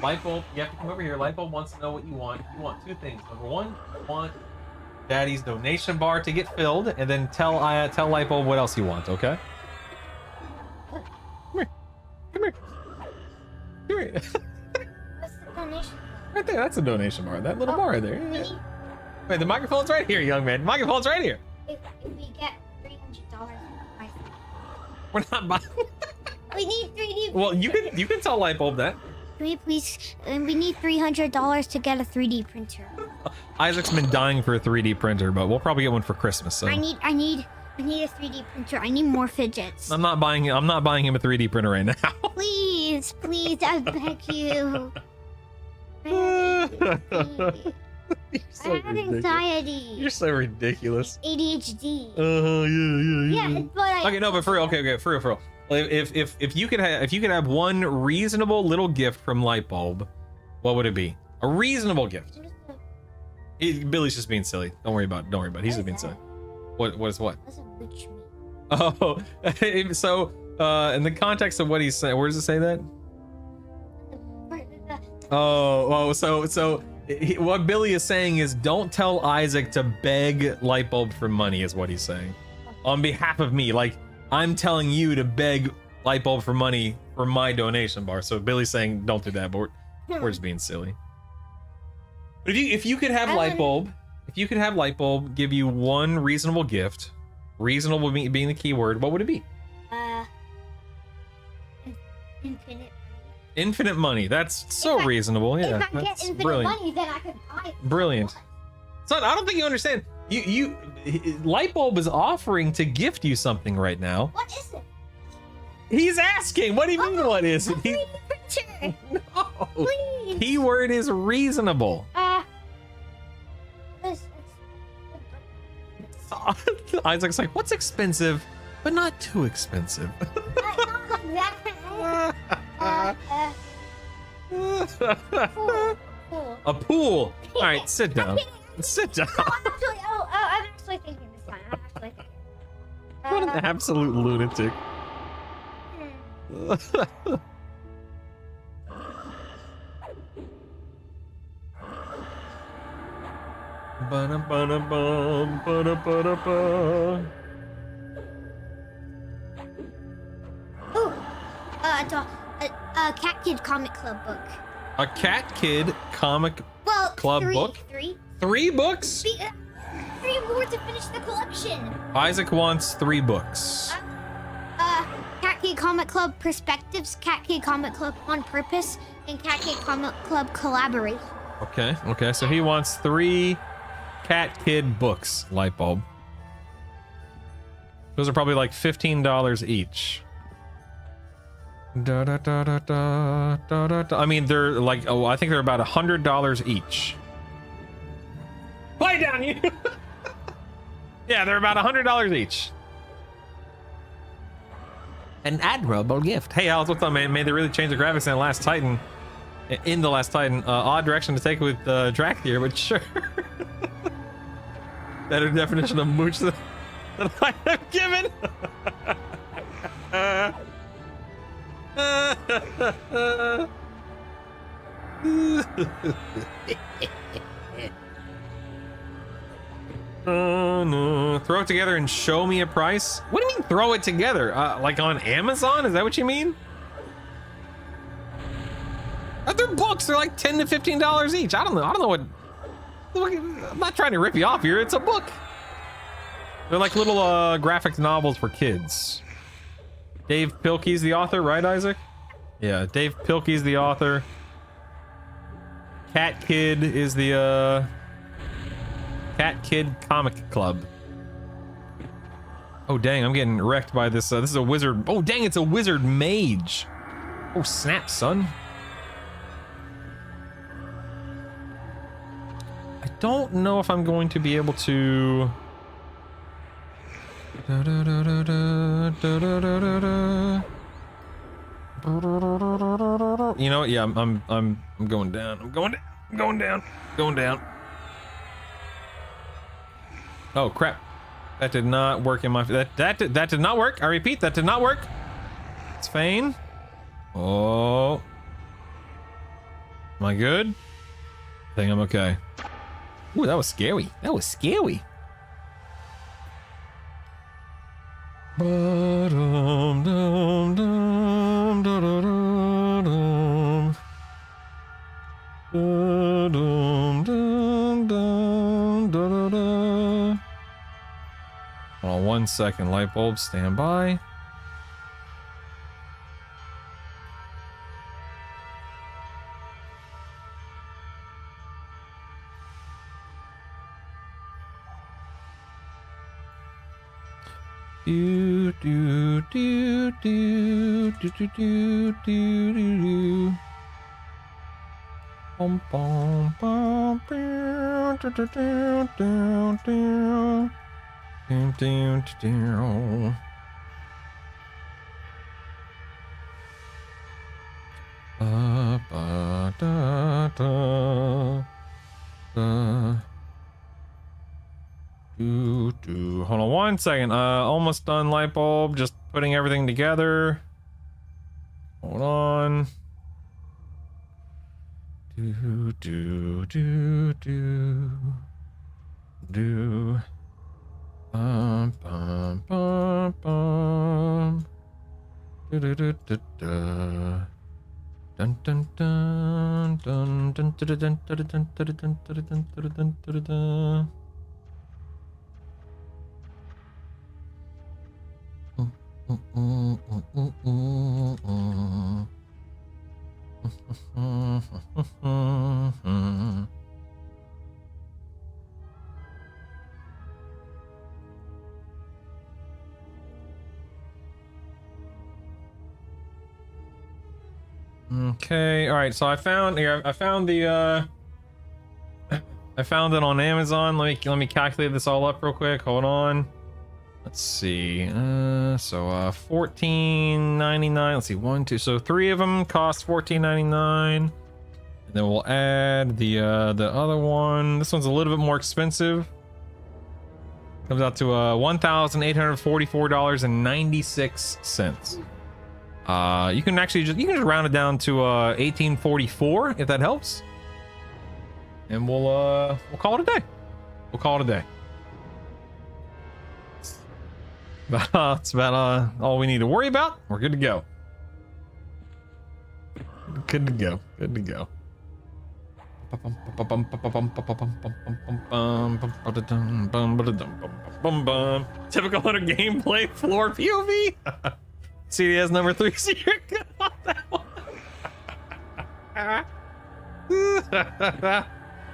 Lightbulb, you have to come over here. Lightbulb wants to know what you want. You want 2 things. Number 1, you want Daddy's donation bar to get filled, and then tell Lightbulb what else you want. Okay? Come here. Come here. Come here. Donation. Right there, that's a donation bar. That little bar right there. Yeah. Wait, the microphone's right here, young man. The microphone's right here. If we get $300, We're not buying. we need 3D. Well, you can tell Lightbulb that. Can we please? We need $300 to get a 3D printer. Isaac's been dying for a 3D printer, but we'll probably get one for Christmas. So I need a 3D printer. I need more fidgets. I'm not buying him a 3D printer right now. Please, I beg you. I have anxiety. You're so ridiculous. ADHD. Yeah. But I. Okay, no, but for real. Okay, for real. If you could have one reasonable little gift from Lightbulb, what would it be? A reasonable gift. Billy's just being silly. Don't worry about it. He's just being silly. What is what? What's a rich meat? Oh, so in the context of what he's saying, where does it say that? So what Billy is saying is, don't tell Isaac to beg Lightbulb for money, is what he's saying. On behalf of me, like I'm telling you to beg Lightbulb for money for my donation bar. So Billy's saying, don't do that, but we're just being silly. But if you could have Lightbulb, give you one reasonable gift, reasonable being the key word, what would it be? Infinite. Infinite money. That's so reasonable. Yeah, if I get that's infinite brilliant. money, then I can buy. Brilliant. Son, I don't think you understand. Lightbulb is offering to gift you something right now. What is it? He's asking. What do you mean? What is it? A 3D printer. No. Please. Keyword is reasonable. Isaac's like, what's expensive, but not too expensive. Not like that. Pool. A pool. All right, sit down. Sit down. No, I'm actually thinking this time. I'm actually thinking. What an absolute lunatic. Ba-da-ba-da-bum, ba-da-ba-da-ba. Ooh, a Cat Kid comic club book. A Cat Kid comic Well, club book? 3. 3 books? 3 more to finish the collection. Isaac wants 3 books. Cat Kid Comic Club Perspectives, Cat Kid Comic Club On Purpose, and Cat Kid Comic Club Collaborate. Okay, so he wants 3 Cat Kid books, light bulb. Those are probably like $15 each. I mean, they're like, I think they're about $100 each. Play down, you! Yeah, they're about $100 each. An admirable gift. Hey, Alex, what's up, man? May they really change the graphics in the Last Titan. In the Last Titan. Odd direction to take with Drakthir, but sure. Better definition of mooch than I have given. No. Throw it together and show me a price? What do you mean throw it together? Like on Amazon? Is that what you mean? They're books. They're like $10 to $15 each. I don't know what. I'm not trying to rip you off here. It's a book. They're like little graphic novels for kids. Dave Pilkey's the author, right, Isaac? Yeah, Dave Pilkey's the author. Cat Kid is the Cat Kid Comic Club. Oh dang, I'm getting wrecked by this. This is a wizard. Oh dang, it's a wizard mage. Oh snap, son. I don't know if I'm going to be able to. You know what? Yeah, I'm going down. I'm going down. Oh crap! That did not work in my. That did not work. I repeat, that did not work. It's Fane. Oh, am I good? I think I'm okay. Ooh, that was scary. That was scary. Hold on 1 second, light bulb, stand by. Do do do do do do do do do. Bum bum bum bum do do do do do. Do do do. Ba ba da da da. Hold on 1 second. Almost done, light bulb. Just putting everything together. Hold on. Do do do do do. Bum bum bum bum. Do do do do do. Dun dun dun dun dun dun dun dun dun dun dun dun dun dun. Okay, all right. So I found here. I found the. I found it on Amazon. Let me calculate this all up real quick. Hold on. Let's see. So $14.99. Let's see. 1, 2. So 3 of them cost $14.99. And then we'll add the other one. This one's a little bit more expensive. Comes out to $1,844.96. You can actually just round it down to $18.44 if that helps. And we'll call it a day. We'll call it a day. That's about all we need to worry about. We're good to go. Good to go. Good to go. Typical hunter gameplay floor POV. CDS number 3. So you're good on that one.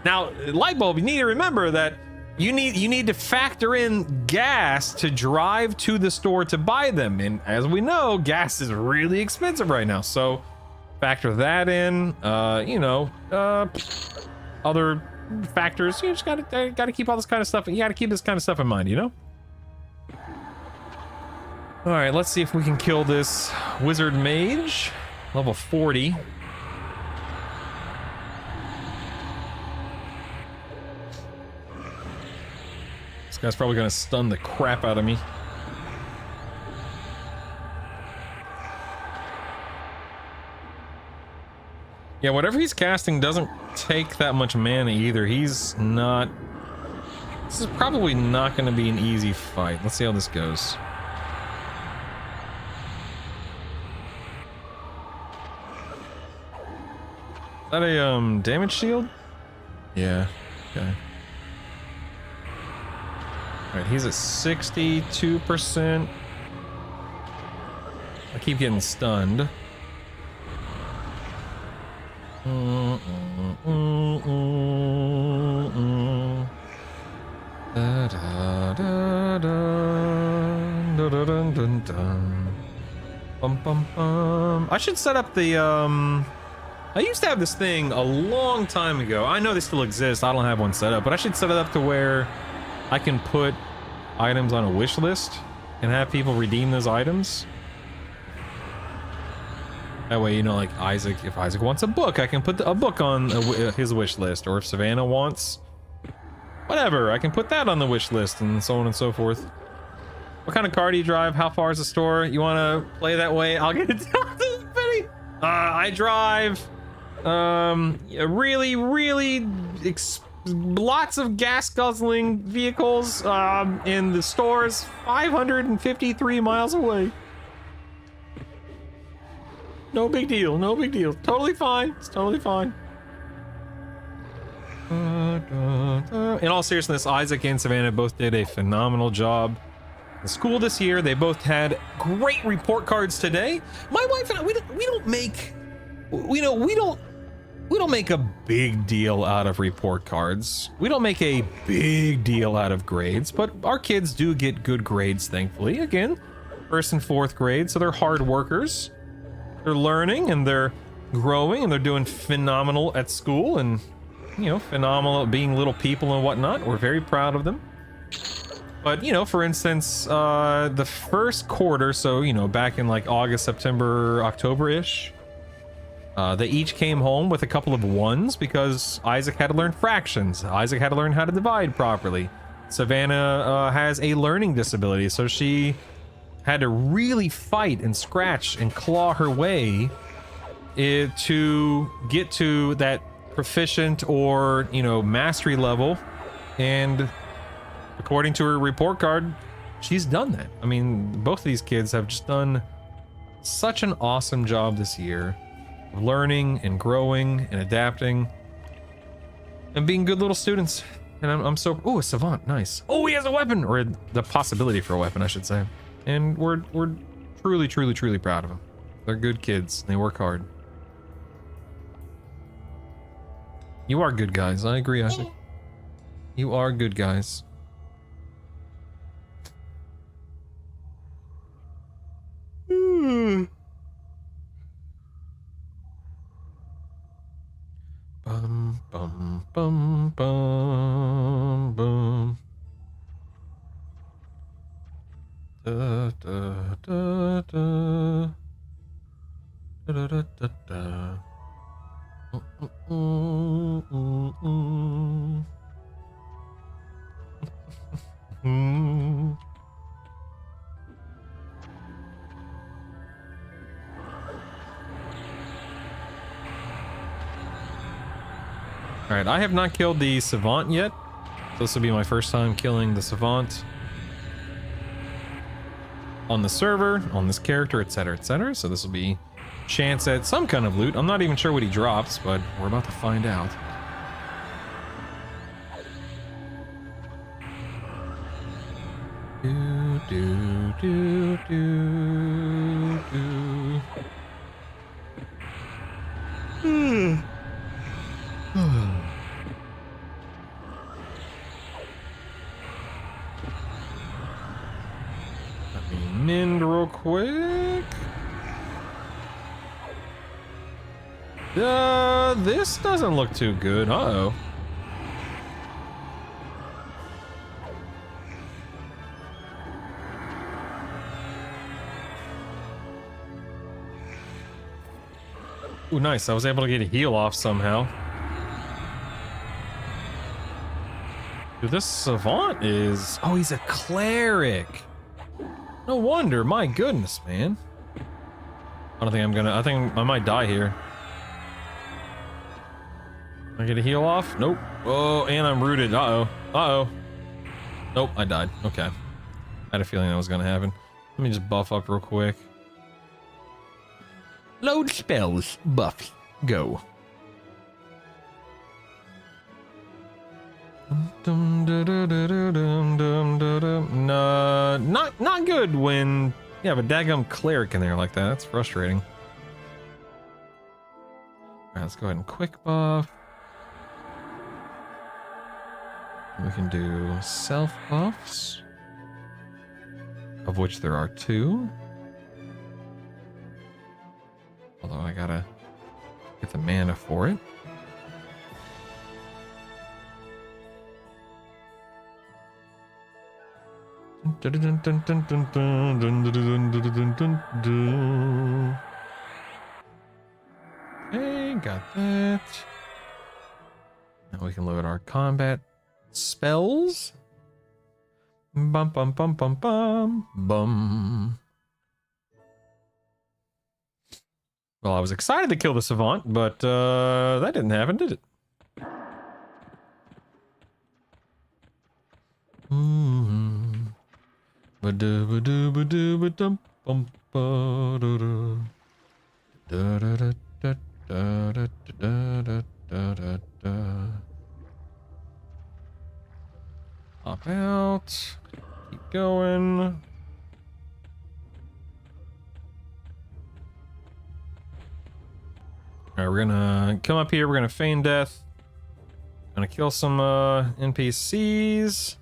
Now, light bulb, you need to remember that you need to factor in gas to drive to the store to buy them, and as we know, gas is really expensive right now. So factor that in. Other factors. You just gotta keep all this kind of stuff. You gotta keep this kind of stuff in mind, you know. All right, let's see if we can kill this wizard mage, level 40. This guy's probably gonna stun the crap out of me. Yeah, whatever he's casting doesn't take that much mana either. He's not... This is probably not gonna be an easy fight. Let's see how this goes. Is that a damage shield? Yeah, okay. Alright, he's at 62%. I keep getting stunned. I should set up the I used to have this thing a long time ago. I know they still exist. I don't have one set up, but I should set it up to where I can put items on a wish list and have people redeem those items. That way, you know, like Isaac, if Isaac wants a book, I can put a book on his wish list. Or if Savannah wants whatever, I can put that on the wish list, and so on and so forth. What kind of car do you drive? How far is the store? You want to play that way? I'll get it down to the penny. I drive really lots of gas guzzling vehicles in the stores 553 miles away. No big deal, no big deal. Totally fine, it's totally fine. In all seriousness, Isaac and Savannah both did a phenomenal job in school this year. They both had great report cards today. My wife and I, we don't make a big deal out of report cards. We don't make a big deal out of grades, but our kids do get good grades, thankfully. Again, 1st and 4th grade, so they're hard workers. They're learning and they're growing and they're doing phenomenal at school, and you know, phenomenal at being little people and whatnot. We're very proud of them. But you know, for instance, the first quarter, so you know, back in like August, September, October-ish, they each came home with a couple of 1s because Isaac had to learn fractions. Isaac had to learn how to divide properly. Savannah has a learning disability, so she had to really fight and scratch and claw her way to get to that proficient or, you know, mastery level. And according to her report card, she's done that. I mean, both of these kids have just done such an awesome job this year of learning and growing and adapting and being good little students. And I'm so... Oh, a savant. Nice. Oh, he has a weapon! Or the possibility for a weapon, I should say. And we're truly proud of them. They're good kids. They work hard. You are good guys. I agree, Isaac. You are good guys. Bum bum bum bum bum. Da da da da da da da da da. Alright, I have not killed the Savant yet. This will be my first time killing the Savant on the server, on this character, etc, etc. So this will be chance at some kind of loot. I'm not even sure what he drops, but we're about to find out. do, do, do, do. Let me mend real quick. This doesn't look too good. Uh-oh. Ooh, nice. I was able to get a heal off somehow. Dude, this savant is... Oh, he's a cleric. No wonder. My goodness, man. I don't think I'm gonna... I think I might die here. Can I get a heal off? Nope. Oh, and I'm rooted. Uh-oh. Uh-oh. Nope, I died. Okay. I had a feeling that was gonna happen. Let me just buff up real quick. Load spells. Buff. Go. Not good when you have a daggum cleric in there like that. That's frustrating. Alright, let's go ahead and quick buff. We can do self buffs, of which there are 2. Although I gotta get the mana for it. Okay, got that. Now we can load our combat spells. Bum bum bum bum bum bum. Well, I was excited to kill the savant, but that didn't happen, did it? Pop out. Keep going. Alright, we're gonna come up here, we're gonna feign death. Gonna kill some NPCs.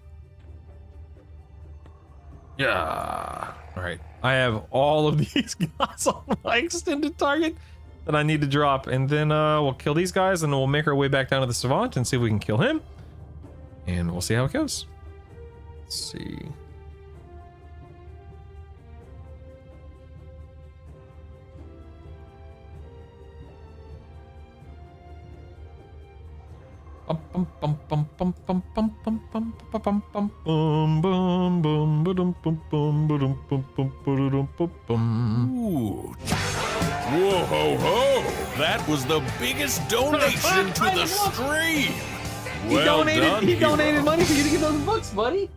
Yeah. Alright. I have all of these guys on my extended target that I need to drop. And then we'll kill these guys and we'll make our way back down to the savant and see if we can kill him. And we'll see how it goes. Let's see. Ooh. Whoa ho ho! That was the biggest donation to the stream. Well done, he donated hero. money for you to get those books, buddy.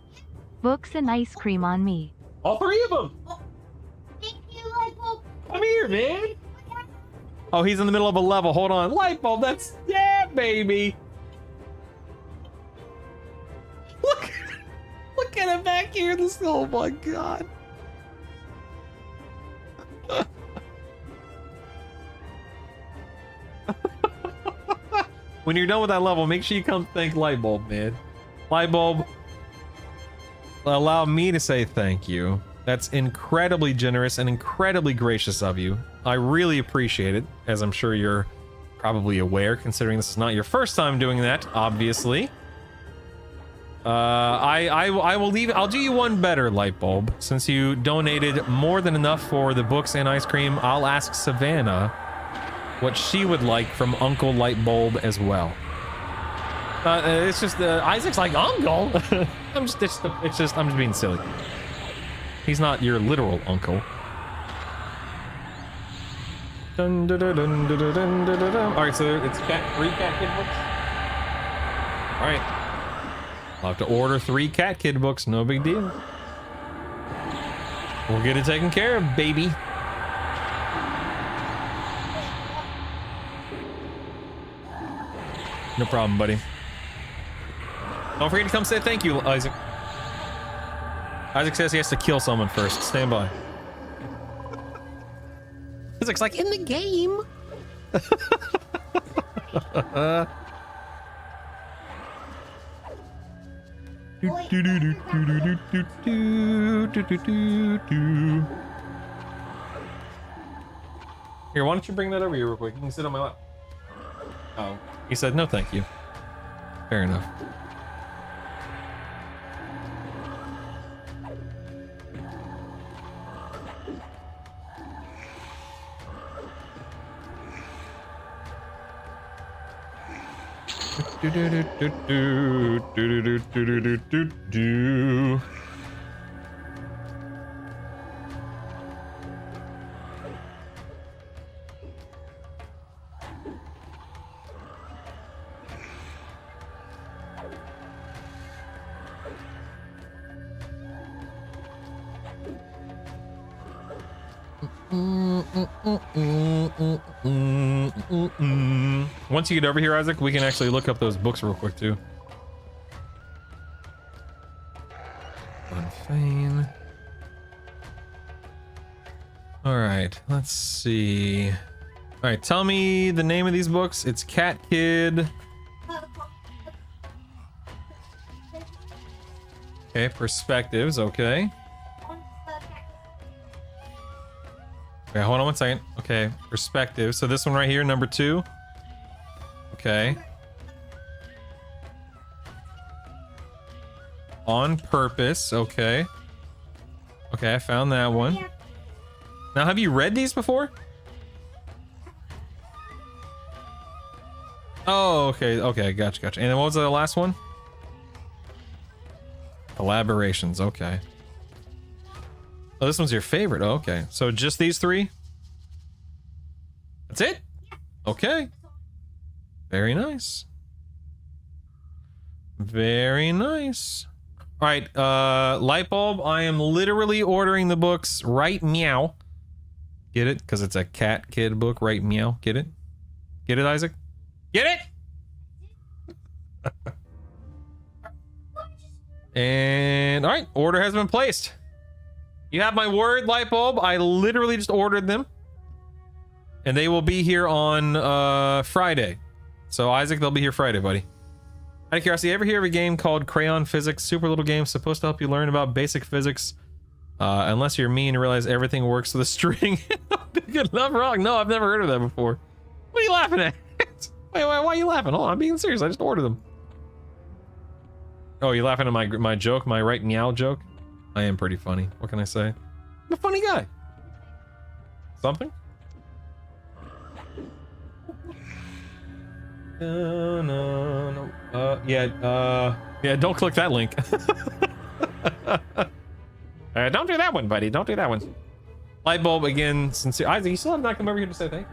Books and ice cream on me. All 3 of them. Thank you, Lightbulb. Come here, man. Oh, he's in the middle of a level. Hold on. Lightbulb, that's... Yeah, baby. Look at him back here. This... Oh, my God. When you're done with that level, make sure you come thank Lightbulb, man. Lightbulb, allow me to say thank you. That's incredibly generous and incredibly gracious of you. I really appreciate it, as I'm sure you're probably aware, considering this is not your first time doing that, obviously. I will leave. I'll do you one better, Lightbulb. Since you donated more than enough for the books and ice cream, I'll ask Savannah what she would like from Uncle Lightbulb as well. It's just Isaac's like, Uncle. I'm just being silly. He's not your literal uncle. Dun, dun, dun, dun, dun, dun, dun, dun, dun. All right, so it's 3 Cat Kid books. All right, I'll have to order 3 Cat Kid books. No big deal. We'll get it taken care of, baby. No problem, buddy. Don't forget to come say thank you, Isaac. Isaac says he has to kill someone first. Stand by. Isaac's like, in the game. Here, why don't you bring that over here real quick? You can sit on my lap. Oh, he said no thank you. Fair enough. Once you get over here, Isaac, we can actually look up those books real quick too. Unfane. All right, let's see. All right, tell me the name of these books. It's Cat Kid. Okay, Perspectives. Okay. Okay, hold on one second. Okay, Perspective. So this one right here, number 2. Okay. On Purpose. Okay. Okay, I found that one. Now, have you read these before? Oh, okay. Okay, gotcha, gotcha. And then what was the last one? Collaborations. Okay. Oh, this one's your favorite. Oh, okay. So just these 3? That's it? Okay. Very nice. Very nice. All right, Lightbulb, I am literally ordering the books right meow. Get it? Because it's a Cat Kid book, right meow. Get it? Get it, Isaac? Get it? And all right, order has been placed. You have my word, Lightbulb. I literally just ordered them. And they will be here on Friday. So Isaac, they'll be here Friday, buddy. Out of curiosity, ever hear of a game called Crayon Physics? Super little game, supposed to help you learn about basic physics. Unless you're me and realize everything works with a string. Good enough wrong. No, I've never heard of that before. What are you laughing at? Wait, why are you laughing? Hold on, I'm being serious. I just ordered them. Oh, you laughing at my joke? My right meow joke? I am pretty funny. What can I say? I'm a funny guy. Something? No. Yeah, don't click that link. Don't do that one, buddy. Don't do that one. Lightbulb again, sincere. Isaac, you still have not come over here to say thank you?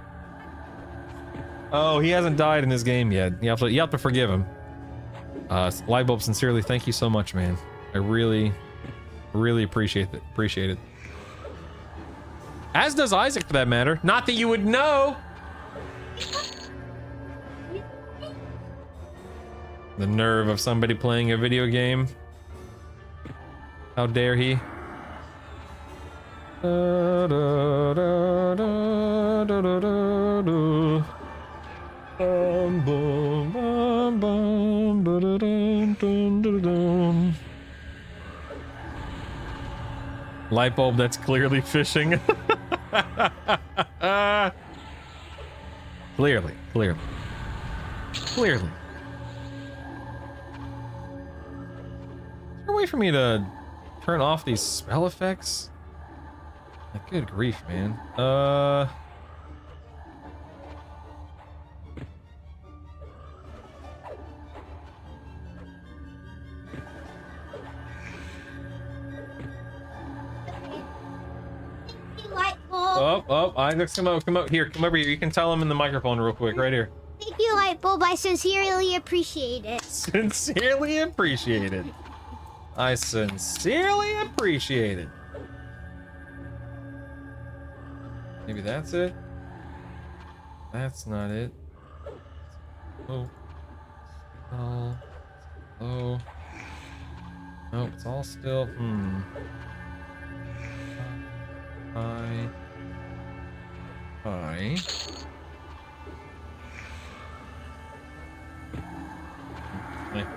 Oh, he hasn't died in this game yet. You have to forgive him. Lightbulb, sincerely, thank you so much, man. I really appreciate it. Appreciate it. As does Isaac, for that matter. Not that you would know. The nerve of somebody playing a video game. How dare he? Lightbulb, that's clearly fishing. Clearly. Is there a way for me to turn off these spell effects? Like, good grief, man. Oh, Isaac, come out here, come over here. You can tell him in the microphone real quick, right here. Thank you, Lightbulb. I sincerely appreciate it. Sincerely appreciate it. I sincerely appreciate it. Maybe that's it. That's not it. Oh. Nope, it's all still. Hi.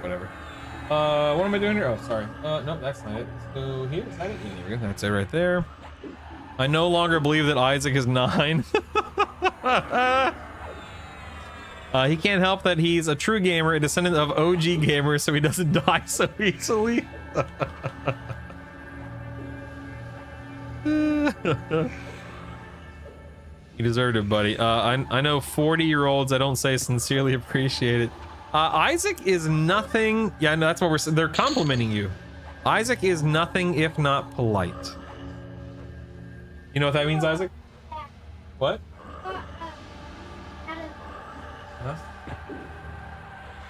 Whatever. What am I doing here? Oh, sorry. Nope, that's not it. Let's go here. Is that it? Yeah, there we go. That's it right there. I no longer believe that Isaac is 9. He can't help that he's a true gamer, a descendant of OG gamers, so he doesn't die so easily. You deserved it, buddy. I know 40-year-olds I don't say sincerely appreciate it. Isaac is nothing. Yeah, no, that's what we're saying. They're complimenting you. Isaac is nothing if not polite. You know what that means, Isaac? What?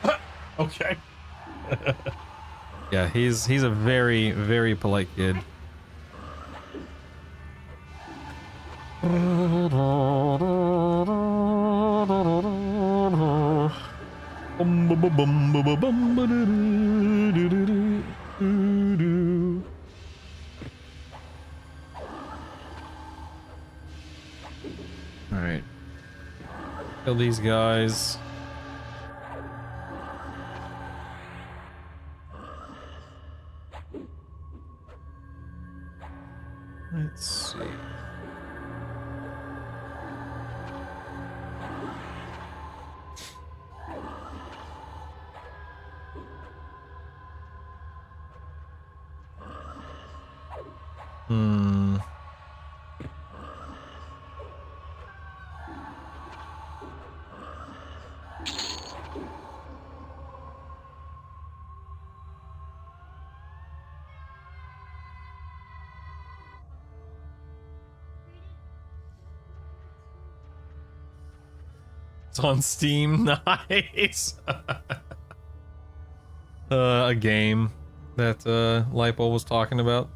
Huh? Okay. Yeah, he's a very, very polite kid. All right, kill these guys. Let's see. It's on Steam. Nice. A game that Lipo was talking about.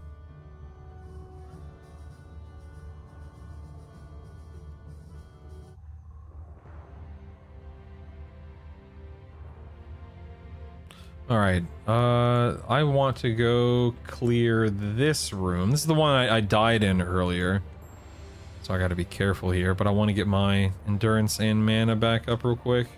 All right, I want to go clear this room. This is the one I died in earlier. So I gotta be careful here, but I want to get my endurance and mana back up real quick.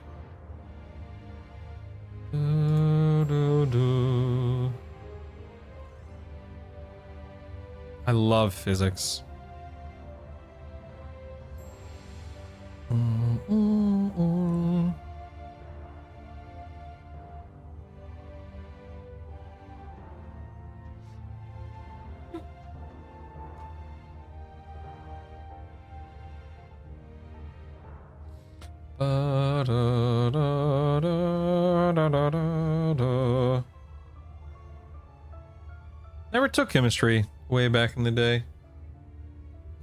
I love physics. Never took chemistry way back in the day.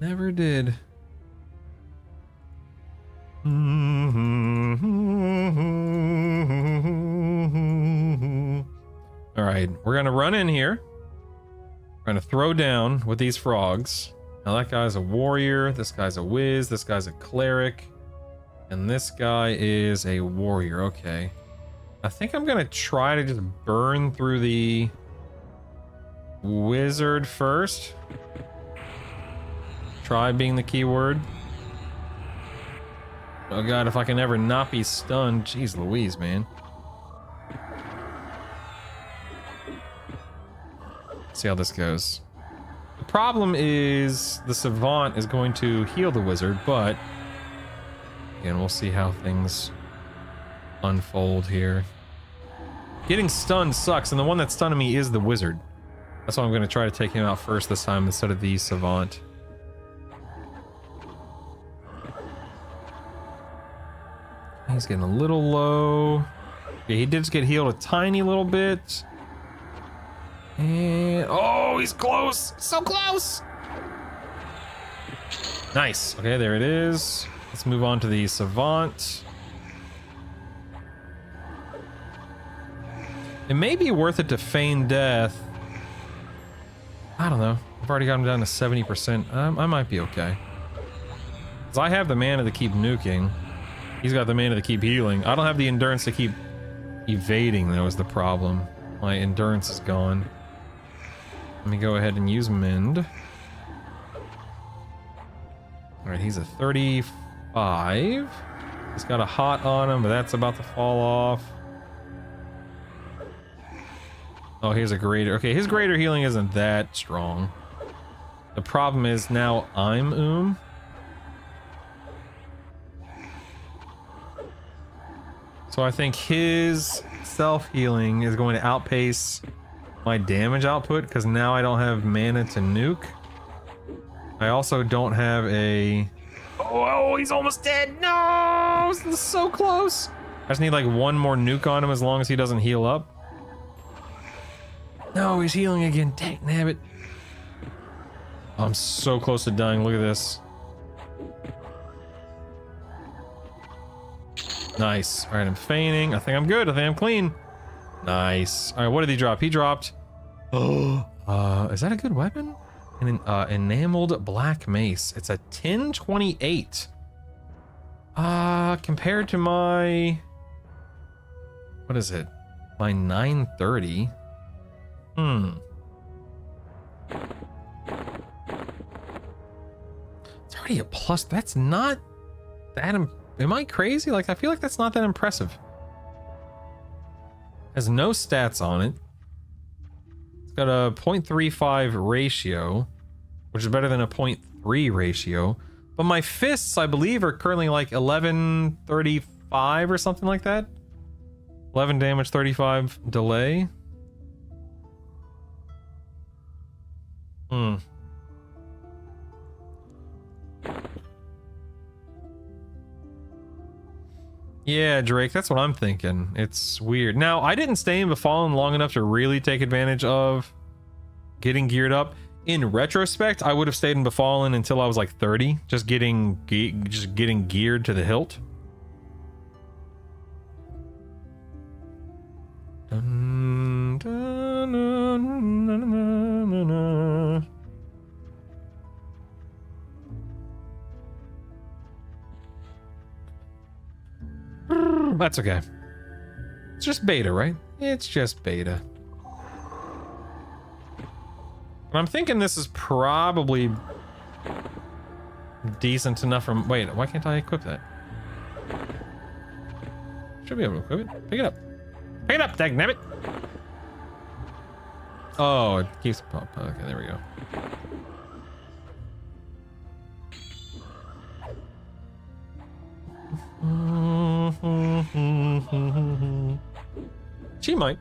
Never did. All right, we're gonna run in here. We're gonna throw down with these frogs. Now that guy's a warrior, this guy's a whiz, this guy's a cleric, and this guy is a warrior. Okay. I think I'm gonna try to just burn through the wizard first. Try being the keyword. Oh god, if I can ever not be stunned. Jeez Louise, man. See how this goes. The problem is the savant is going to heal the wizard, but again, we'll see how things unfold here. Getting stunned sucks, and the one that's stunning me is the wizard. That's why I'm going to try to take him out first this time instead of the savant. He's getting a little low. Yeah, he did just get healed a tiny little bit. And oh, he's close. So close. Nice. Okay, there it is. Let's move on to the savant. It may be worth it to feign death. I don't know. I've already got him down to 70%. I might be okay. Because I have the mana to keep nuking. He's got the mana to keep healing. I don't have the endurance to keep evading, though, is the problem. My endurance is gone. Let me go ahead and use Mend. Alright, he's a 35. He's got a hot on him, but that's about to fall off. Oh, here's a greater. Okay, his greater healing isn't that strong. The problem is now I'm So I think his self-healing is going to outpace my damage output because now I don't have mana to nuke. I also don't have a... Oh, he's almost dead. No, this is so close. I just need like one more nuke on him as long as he doesn't heal up. No, he's healing again. Dang nabbit. Oh, I'm so close to dying. Look at this. Nice. All right, I'm feigning. I think I'm good. I think I'm clean. Nice. All right, what did he drop? He dropped... Oh, is that a good weapon? An enameled black mace. It's a 1028. Compared to my... What is it? My 930. It's already a plus. That's not that... Am I crazy? Like, I feel like that's not that impressive. Has no stats on it. It's got a 0.35 ratio, which is better than a 0.3 ratio. But my fists, I believe, are currently like 1135 or something like that. 11 damage, 35 delay. Yeah, Drake, that's what I'm thinking. It's weird. Now, I didn't stay in Befallen long enough to really take advantage of getting geared up. In retrospect, I would have stayed in Befallen until I was like 30, just getting geared to the hilt. Dun, dun, dun, dun, dun, dun, dun. That's okay. It's just beta, right? It's just beta. I'm thinking this is probably decent enough from... Wait, why can't I equip that? Should be able to equip it. Pick it up. Pick it up, dagnabbit! Oh, it keeps... Okay, there we go. She might.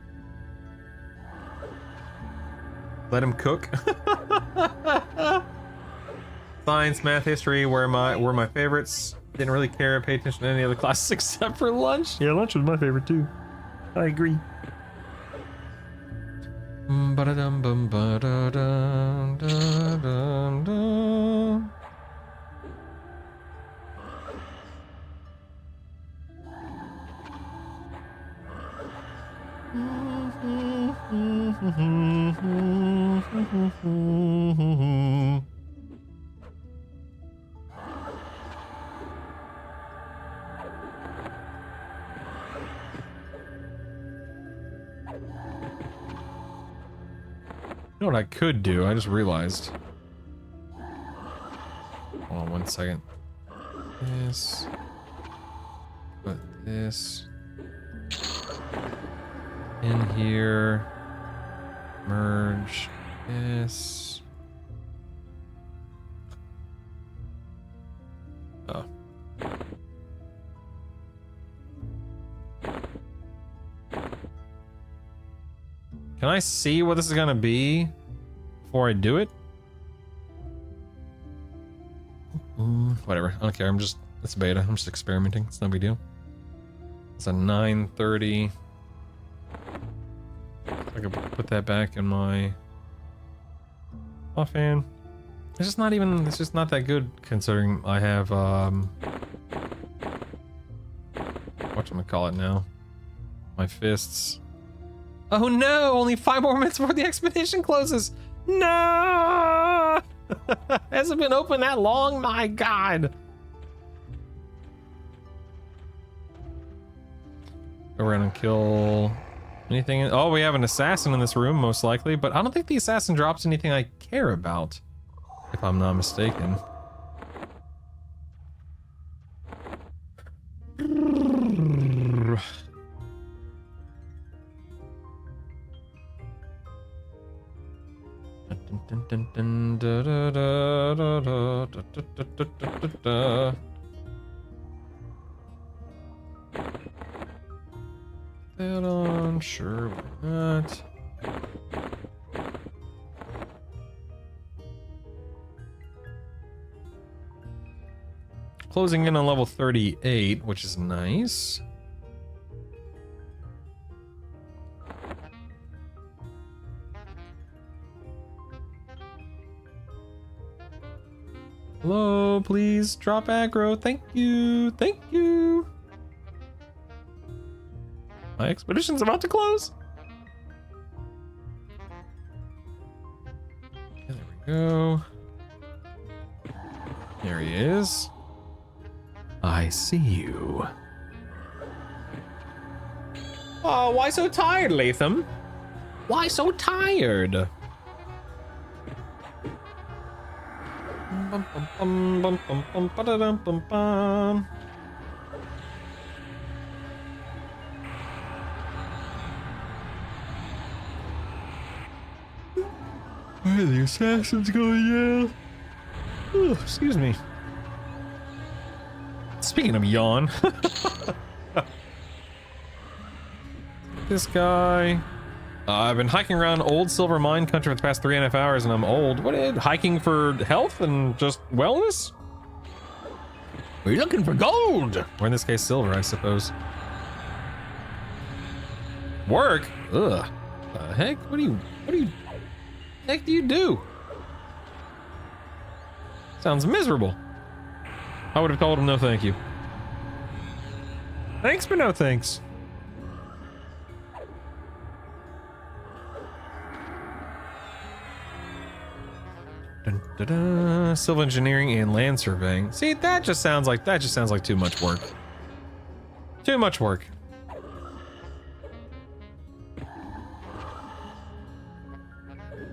Let him cook. Science, math, history were my favorites. Didn't really care, pay attention to any other classes except for lunch. Yeah, lunch was my favorite too. I agree. Ba-da-dum, bum, ba-da-dum, da-dum, dum. You know what I could do? I just realized. Hold on 1 second. This. Put this in here. Merge this. Oh. Can I see what this is gonna be before I do it? Whatever, I don't care. It's beta. I'm just experimenting. It's no big deal. It's a 930. I could put that back in my offhand. It's just not that good considering I have whatchamacallit now. My fists. Oh no! Only 5 more minutes before the expedition closes! No! Hasn't been open that long? My god! Go around and kill Anything? Oh, we have an assassin in this room, most likely, but I don't think the assassin drops anything I care about, if I'm not mistaken. That on, sure, why not? Closing in on level 38, which is nice. Hello, please drop aggro. Thank you. Thank you. My expedition's about to close. Okay, there we go. There he is. I see you. Oh, why so tired, Latham? Why so tired? Bum, bum, bum, bum, bum, bum, ba-da-dum, bum, bum. Where are the assassins going out? Oh, excuse me. Speaking of yawn. This guy. I've been hiking around old silver mine country for the past 3.5 hours and I'm old. What is hiking for health and just wellness? We're looking for gold! Or in this case, silver, I suppose. Work? Ugh. The heck? What do you heck do you do? Sounds miserable. I would have told him no thank you. Thanks, but no thanks. Dun, dun, dun. Civil engineering and land surveying. See, that just sounds like too much work. Too much work.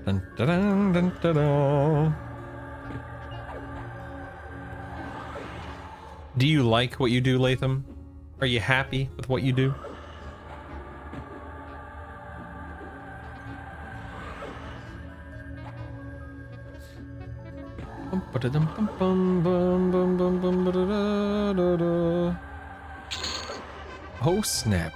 Dun, dun, dun, dun, dun, dun. Do you like what you do, Latham? Are you happy with what you do? Oh snap.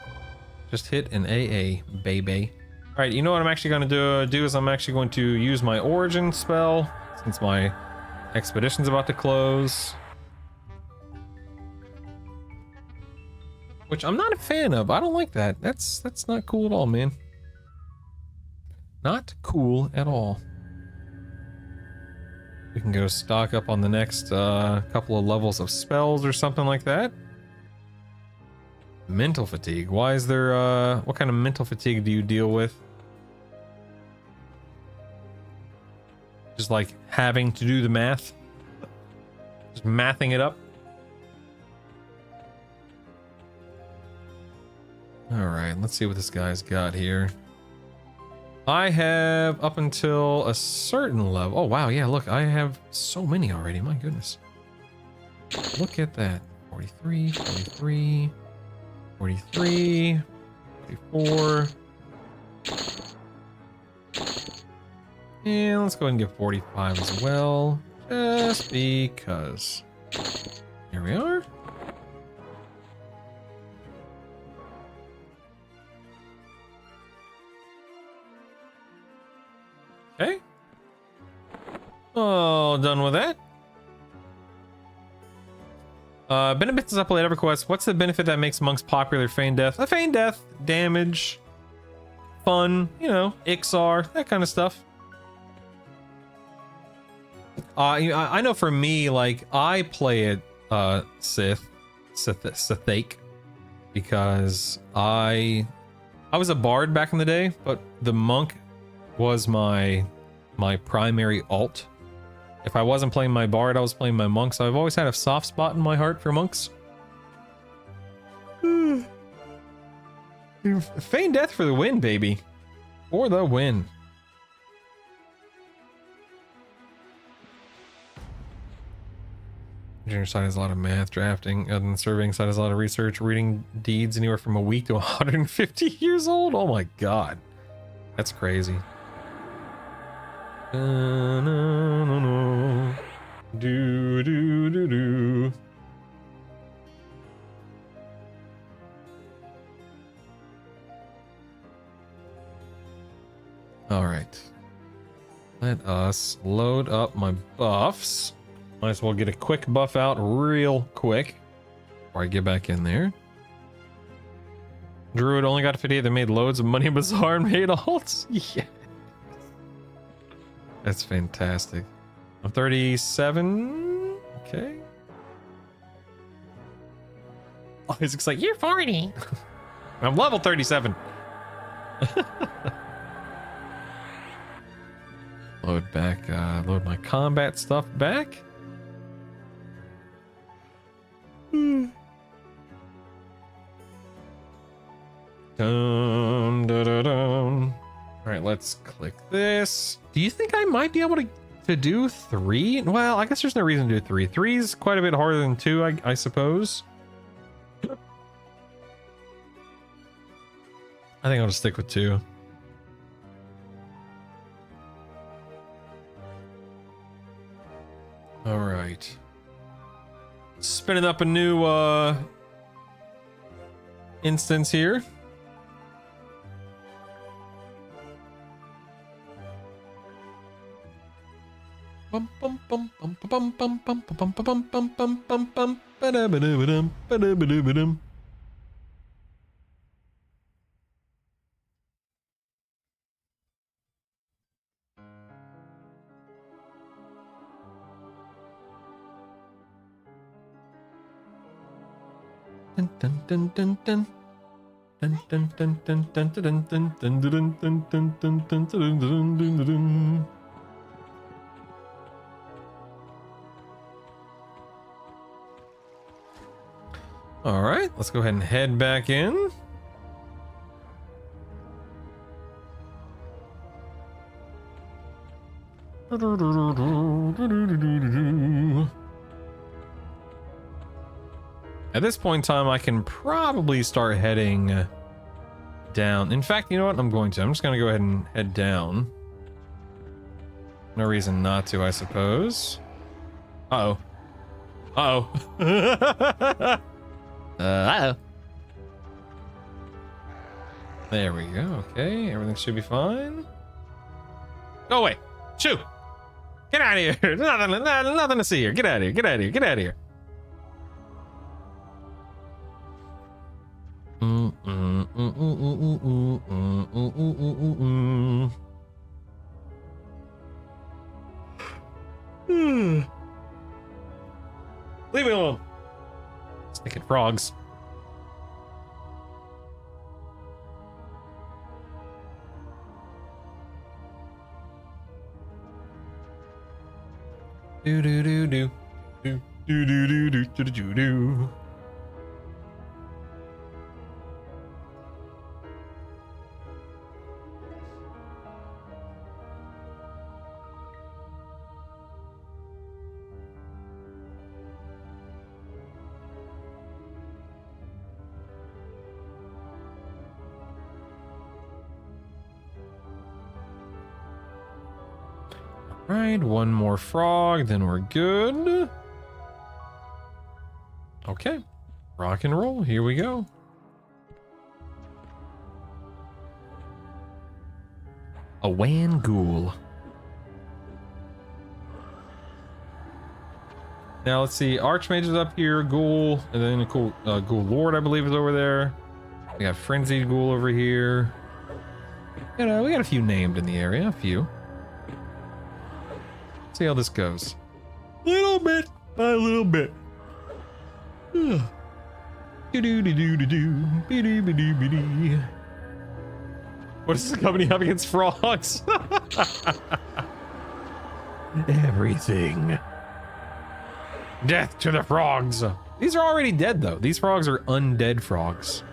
Just hit an AA, baby. Alright, you know what I'm actually going to do is I'm actually going to use my origin spell since my expedition's about to close. Which I'm not a fan of. I don't like that. That's not cool at all, man. Not cool at all. We can go stock up on the next couple of levels of spells or something like that. Mental fatigue. Why is there, what kind of mental fatigue do you deal with? Just like having to do the math? Just mathing it up? Alright, let's see what this guy's got here. I have up until a certain level. Oh wow, yeah, look, I have so many already, my goodness. Look at that. 43, 43, 43, 44. And let's go ahead and get 45 as well. Just because. Here we are. Okay. All done with that. Benefits up late EverQuest. What's the benefit that makes monks popular? Feign death. A feign death, damage, fun, you know, XR, that kind of stuff. I know for me, like, I play it Sithake because I was a bard back in the day, but the monk was my primary alt. If I wasn't playing my bard, I was playing my monk, so I've always had a soft spot in my heart for monks. Feign death for the win, baby. For the win. Engineering side has a lot of math, drafting, and surveying side has a lot of research, reading deeds anywhere from a week to 150 years old. Oh my god. That's crazy. No. Do do do do. All right. Let us load up my buffs. Might as well get a quick buff out real quick before I get back in there. Druid only got 58. They made loads of money bazaar and made alts. Yeah. That's fantastic. I'm 37. Okay. Oh, Isaac's like, you're 40. I'm level 37. Load back, load my combat stuff back. Dun, dun, dun, dun. All right, let's click this. Do you think I might be able to do 3? Well, I guess there's no reason to do 3. 3 is quite a bit harder than 2, I suppose. I think I'll just stick with 2. All right. Spinning up a new instance here. Bum bum bum bum bum bum bum bum bum bum bum bum bum bum ba-da-ba-da-ba-dum ba-da-ba-da-ba-dum. Dun dun dun dun dun. Dun dun dun dun dun dun dun dun dun dun dun dun dun dun dun dun dun. All right, let's go ahead and head back in. At this point in time, I can probably start heading down. In fact, you know what? I'm just going to go ahead and head down. No reason not to, I suppose. Uh-oh. Uh-oh. Uh-oh. There we go. Okay, everything should be fine. Go away. Shoo! Get out of here. There's nothing to see here. Get out of here. Get out of here. Get out of here. Leave me alone. Sticking frogs. Do do do do do do do do do do do. Right, one more frog, then we're good. Okay, rock and roll, here we go. A Wan Ghoul. Now let's see, Archmage is up here, Ghoul, and then a cool Ghoul Lord, I believe, is over there. We got Frenzied Ghoul over here. You know, we got a few named in the area, a few. See how this goes. Little bit by little bit. What is this company up against frogs? Everything. Death to the frogs. These are already dead though. These frogs are undead frogs.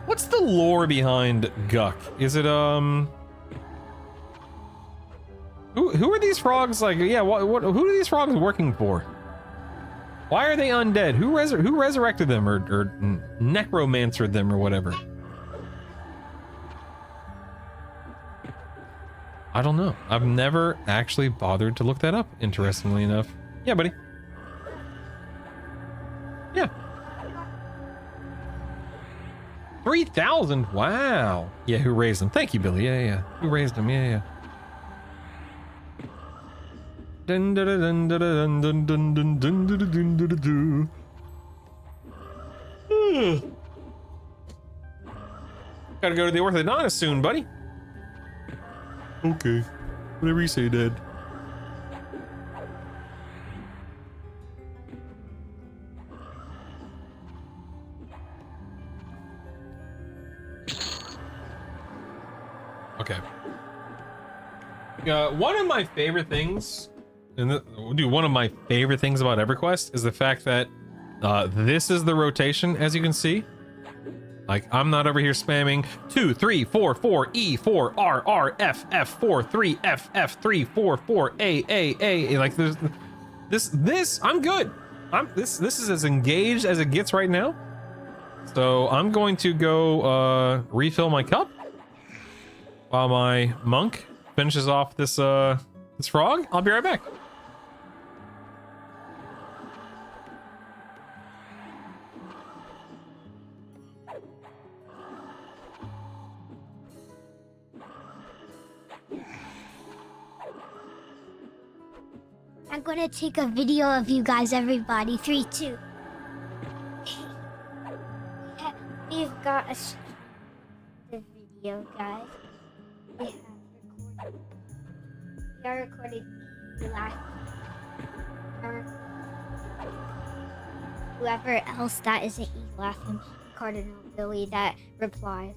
What's the lore behind Guk? Is it who are these frogs like? Yeah, what who are these frogs working for? Why are they undead? Who resurrected them or necromancered them or whatever? I don't know. I've never actually bothered to look that up, interestingly enough. Yeah, buddy. Yeah. 3,000? Wow. Yeah, who raised them? Thank you, Billy. Yeah. Who raised them? Yeah. Dun dun dun dun dun dun dun dun dun dun dun dun dun. Gotta go to the orthodontist soon, buddy. Okay. Whatever you say, Dad. Okay. One of my favorite things, one of my favorite things about EverQuest is the fact that this is the rotation, as you can see. Like, I'm not over here spamming 2, 3, 4, 4, E, 4, R, R, F, F, 4, 3, F, F, 3, 4, 4, A. Like, there's this, I'm good. This is as engaged as it gets right now. So I'm going to go refill my cup while my monk finishes off this this frog. I'll be right back. I'm gonna take a video of you guys, everybody. 3, 2. We've got the video, guys. We are recording live. Whoever else that isn't laughing, Cardinal Billy, that replies.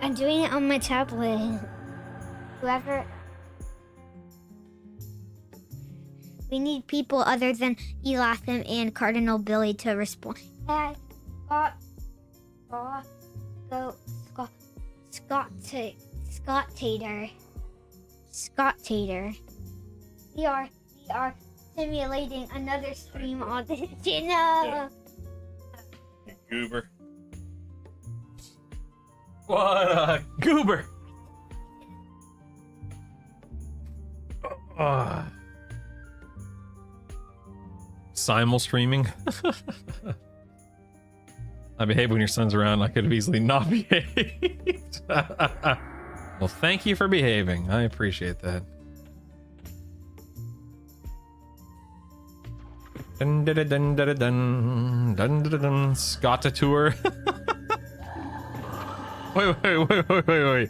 I'm doing it on my tablet. Whoever. We need people other than Elatham and Cardinal Billy to respond. Hey, Scott Tater. We are simulating another stream on this channel. Goober. What a goober! Simul streaming. I behave when your son's around. I could have easily not behaved. Well, thank you for behaving. I appreciate that. Dun dun dun dun dun dun dun dun. Scottatour. Wait.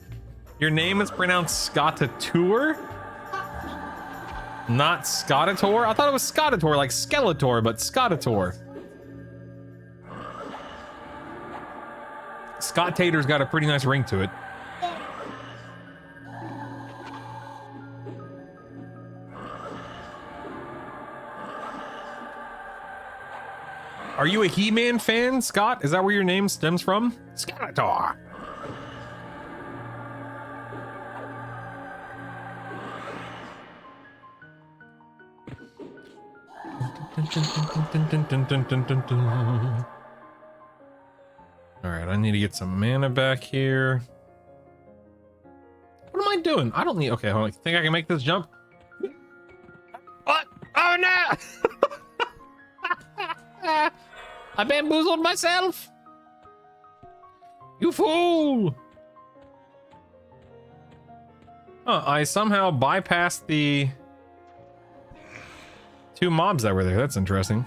Your name is pronounced Scottatour? Not Scottator? I thought it was Scottator, like Skeletor, but Scottator. Scott Tater's got a pretty nice ring to it. Are you a He-Man fan, Scott? Is that where your name stems from? Skeletor. Alright, I need to get some mana back here. What am I doing? I don't need... Okay, hold on. Think I can make this jump? What? Oh no! I bamboozled myself! You fool! Oh, I somehow bypassed the... 2 mobs that were there. That's interesting.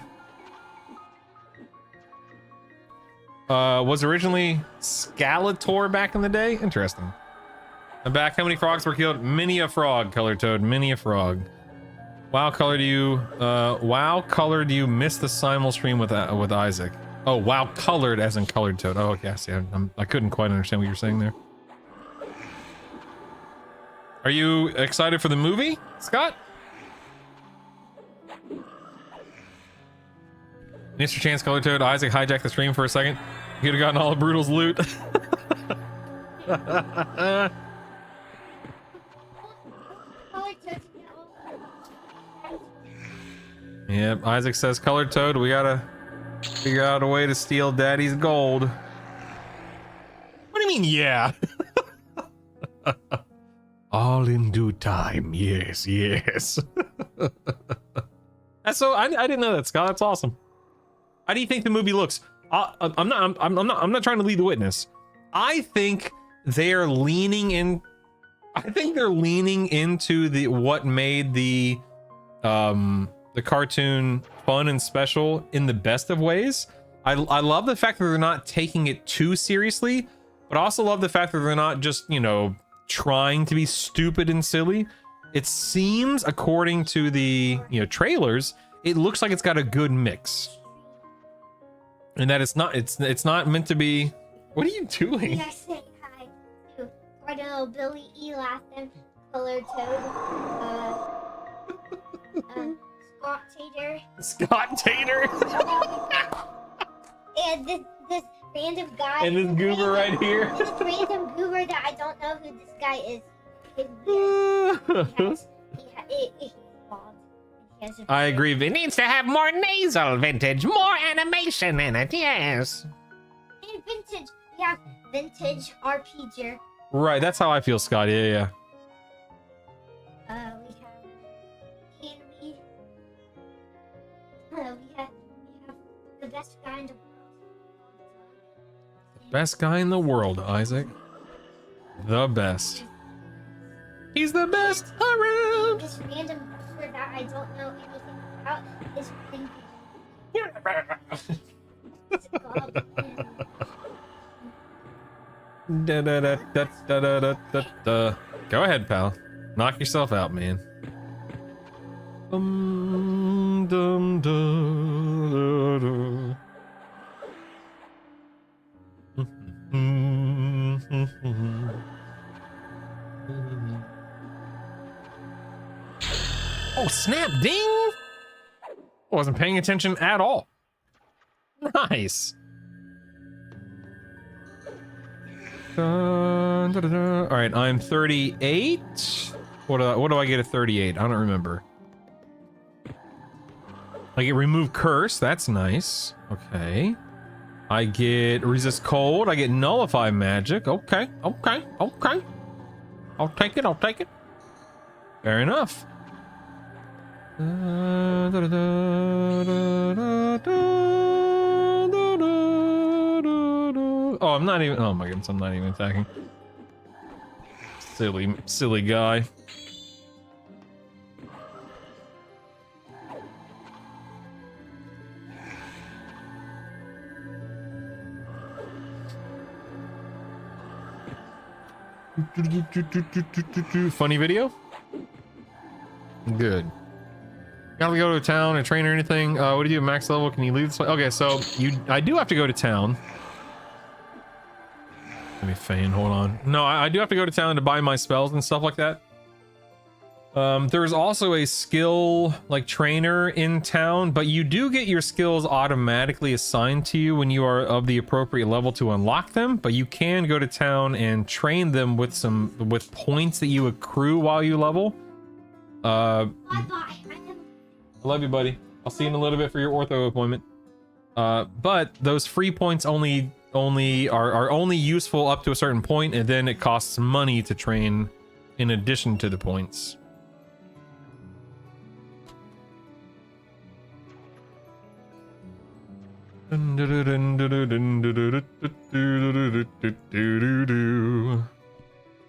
Was originally Skeletor back in the day? Interesting. I'm back. How many frogs were killed? Many a frog, Color Toad. Many a frog. Wow, Color, do you miss the simul stream with Isaac? Oh, wow, colored as in Colored Toad. Oh, okay, I see. I couldn't quite understand what you're saying there. Are you excited for the movie, Scott? Mr. Chance, Color Toad, Isaac hijacked the stream for a second. You could have gotten all of Brutal's loot. Yep, Isaac says, Colored Toad, we gotta figure out a way to steal Daddy's gold. What do you mean, yeah? All in due time, yes, yes. That's so, I didn't know that, Scott. That's awesome. How do you think the movie looks? I'm not trying to lead the witness. I think they're leaning in. I think they're leaning into the what made the cartoon fun and special in the best of ways. I love the fact that they're not taking it too seriously, but I also love the fact that they're not just, you know, trying to be stupid and silly. It seems, according to the, you know, trailers, it looks like it's got a good mix, and that it's not meant to be. What are you doing? I say hi to Cardinal Billy E. Latham, Colored Toad, Scott Tater, Scott Tater, and this random guy, and this goober right here. This random goober that I don't know who this guy is. He's bald. He has a I agree. It needs to have more nasal vintage, more animation in it, yes. And vintage. We have vintage RPG. Right, that's how I feel, Scott. Yeah. We have Candy. We have the best guy in the world. Best guy in the world, Isaac. The best. He's the best around. This random goober that I don't know anything about is Pinky. It's Bob. Da. Go ahead, pal. Knock yourself out, man. Oh, snap, ding! Wasn't paying attention at all. Nice. All right, I'm 38. What do I get at 38? I don't remember. I get remove curse. That's nice. Okay. I get resist cold. I get nullify magic. Okay. I'll take it. Fair enough. Oh, I'm not even. Oh my goodness, I'm not even attacking. Silly guy. Funny video? Good. Gotta go to a town, a train or anything? What do you do at max level? Can you leave this way? Okay, so I do have to go to town. Let me feign, hold on. No, I do have to go to town to buy my spells and stuff like that. There's also a skill like trainer in town, but you do get your skills automatically assigned to you when you are of the appropriate level to unlock them, but you can go to town and train them with points that you accrue while you level. Bye-bye. I love you, buddy. I'll see you in a little bit for your ortho appointment. But those free points only are only useful up to a certain point, and then it costs money to train in addition to the points.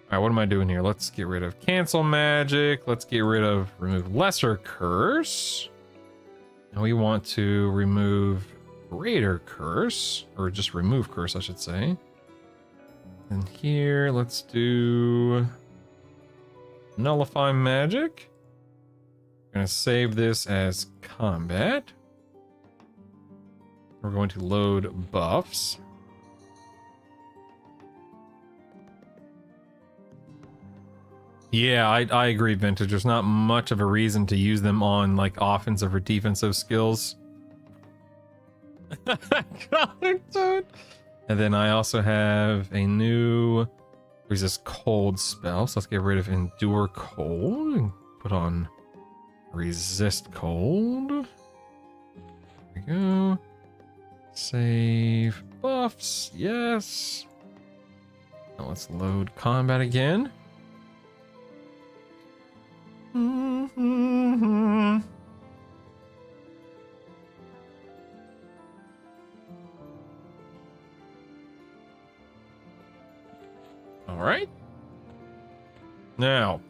Alright, what am I doing here? Let's get rid of cancel magic. Let's get rid of remove lesser curse. And we want to remove greater curse, or just remove curse, I should say. And here, let's do nullify magic. I'm gonna save this as combat. We're going to load buffs. Yeah, I agree, Vintage. There's not much of a reason to use them on like offensive or defensive skills. Colored toad. And then I also have a new resist cold spell. So let's get rid of endure cold and put on resist cold. There we go. Save buffs. Yes. Now let's load combat again. All right. Now,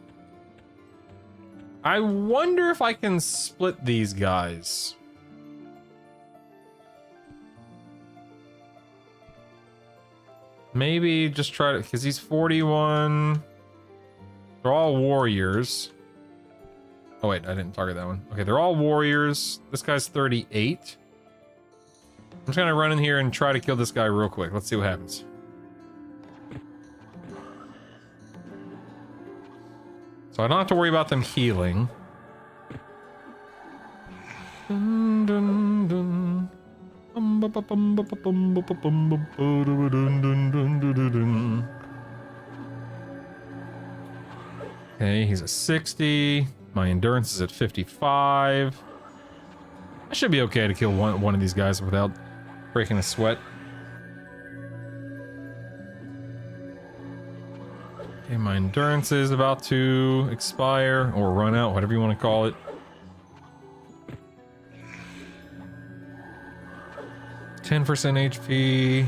I wonder if I can split these guys. Maybe just try to, because he's 41. They're all warriors. Oh wait, I didn't target that one. Okay, they're all warriors. This guy's 38. I'm just gonna run in here and try to kill this guy real quick. Let's see what happens. So I don't have to worry about them healing. Dun, dun, dun. Okay, he's at 60. My endurance is at 55. I should be okay to kill one of these guys without breaking a sweat. Okay, my endurance is about to expire or run out, whatever you want to call it. %, HP.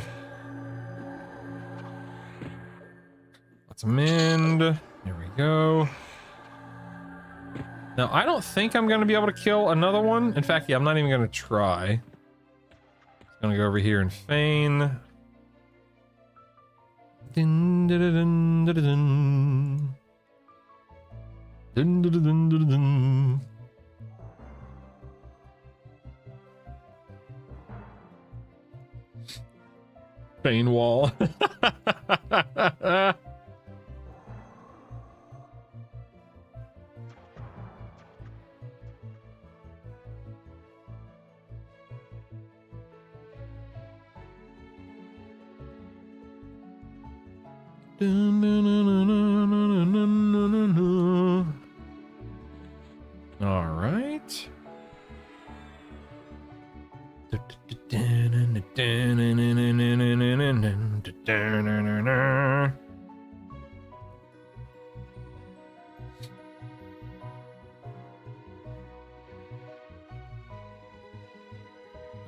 Let's mend. There we go. Now, I don't think I'm going to be able to kill another one. In fact, yeah, I'm not even going to try. Just going to go over here and feign. Dun, dun, dun, dun, dun, dun. Dun, dun, dun, dun, dun, dun. Feign wall. All right.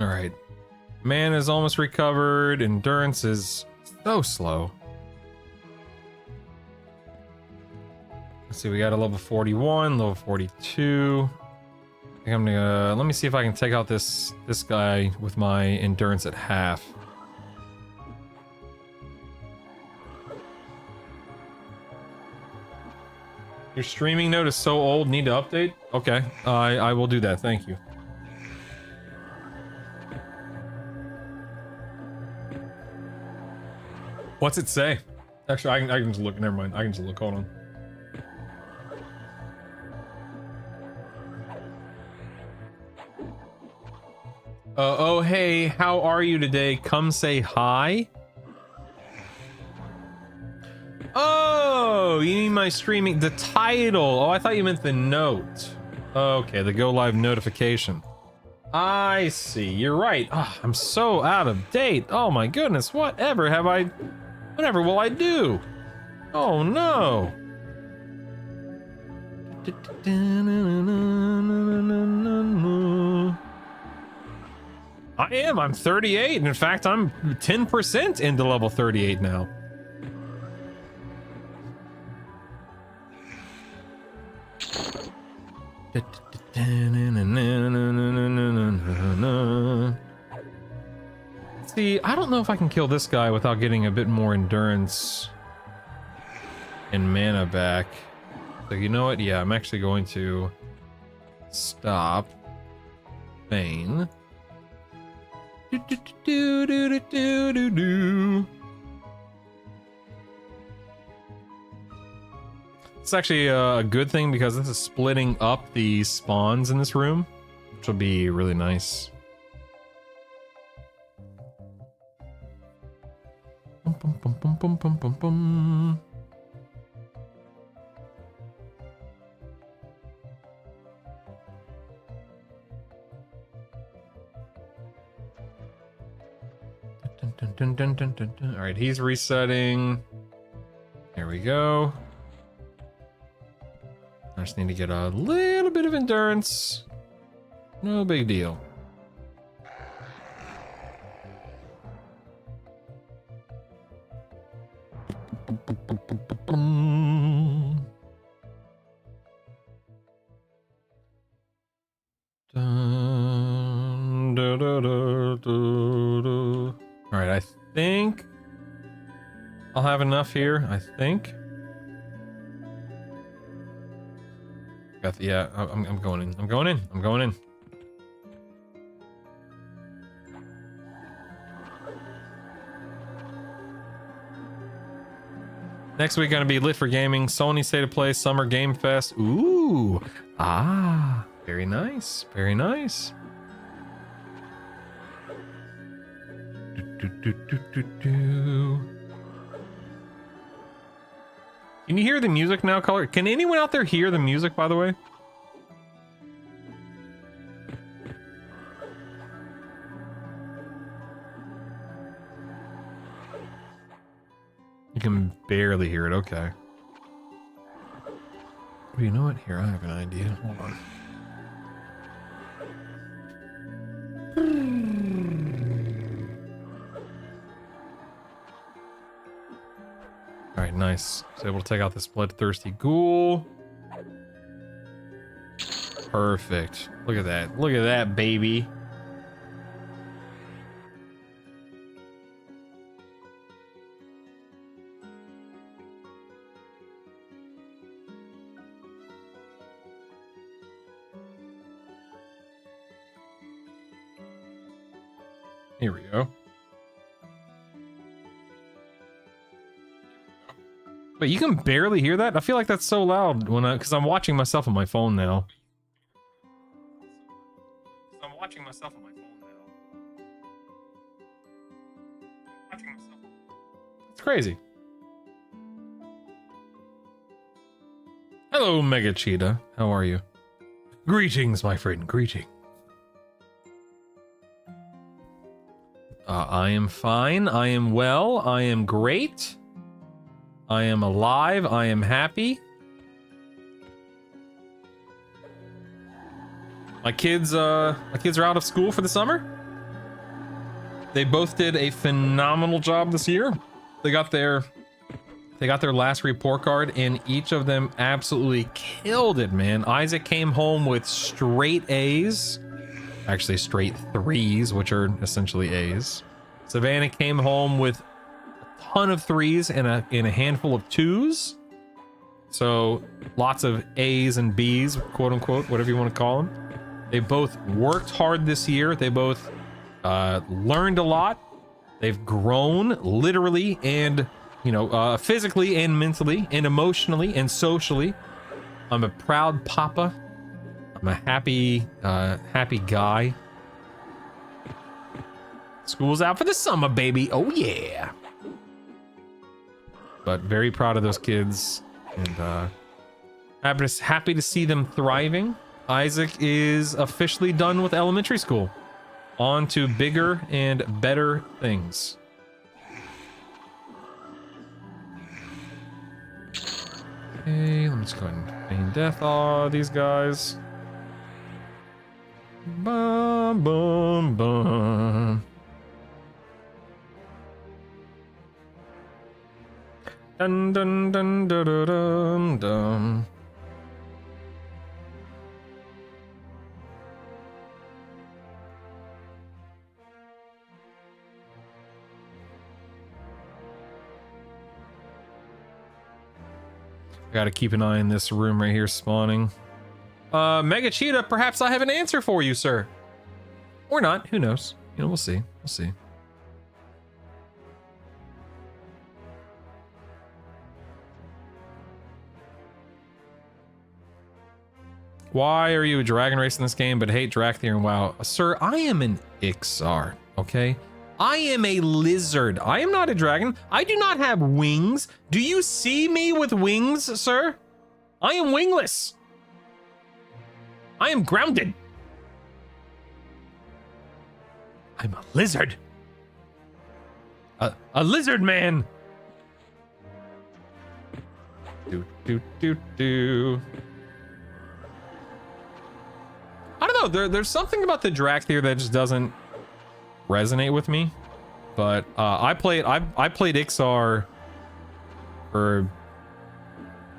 All right. Man is almost recovered. Endurance is so slow. Let's see, we got a level 41, level 42. I think I'm gonna let me see if I can take out this guy with my endurance at half. Your streaming note is so old, need to update? Okay, I will do that, thank you. What's it say? Actually, I can just look, never mind, I can just look, hold on. Oh, hey, how are you today? Come say hi. Oh, you mean my streaming, the title. Oh, I thought you meant the note. Okay, the go live notification. I see, you're right. Oh, I'm so out of date. Oh my goodness, whatever will I do? Oh no. I'm 38, and in fact, I'm 10% into level 38 now. See, I don't know if I can kill this guy without getting a bit more endurance and mana back. So you know what? Yeah, I'm actually going to stop. Feign. It's actually a good thing because this is splitting up the spawns in this room, which will be really nice. bum, bum, bum, bum. Dun, dun, dun, dun, dun, dun, dun. All right, he's resetting. There we go. I just need to get a little bit of endurance. No big deal. Dun, da, da, da, da, da. All right, I think I'll have enough here. I think. Yeah, I'm going in. I'm going in. I'm going in. Next week gonna be lit for gaming. Sony State of Play Summer Game Fest. Ooh, very nice, very nice. Can you hear the music now, Color? Can anyone out there hear the music, by the way? You can barely hear it, okay. Well, you know what? Here, I have an idea. Hold on. Alright, nice. So able to take out this bloodthirsty ghoul. Perfect. Look at that. Look at that, baby. Here we go. But you can barely hear that? I feel like that's so loud when because I'm watching myself on my phone now. I'm watching myself on my phone now. It's crazy. Hello, Mega Cheetah. How are you? Greetings, my friend. Greetings. I am fine. I am well. I am great. I am alive. I am happy. My kids are out of school for the summer. They both did a phenomenal job this year. They got their last report card, and each of them absolutely killed it, man. Isaac came home with straight A's. Actually, straight 3s, which are essentially A's. Savannah came home with a ton of 3s and a handful of 2s. So lots of A's and B's, quote unquote, whatever you want to call them. They both worked hard this year. They both learned a lot. They've grown literally and, physically and mentally and emotionally and socially. I'm a proud papa. I'm a happy guy. School's out for the summer, baby. Oh yeah. But very proud of those kids, and happy to see them thriving. Isaac is officially done with elementary school. On to bigger and better things. Okay, let me just go ahead and feign death all these guys. Bum, bum, bum. Dun, dun, dun, dun, dun, dun, dun. I gotta keep an eye on this room right here spawning. Mega Cheetah, perhaps I have an answer for you, sir. Or not, who knows? We'll see. We'll see. Why are you a dragon race in this game but hate Drakthir and WoW? Sir, I am an Ixar, okay? I am a lizard. I am not a dragon. I do not have wings. Do you see me with wings, sir? I am wingless. I am grounded. I'm a lizard. A lizard man. Do. I don't know. There's something about the Drac here that just doesn't resonate with me. But I played Ixar for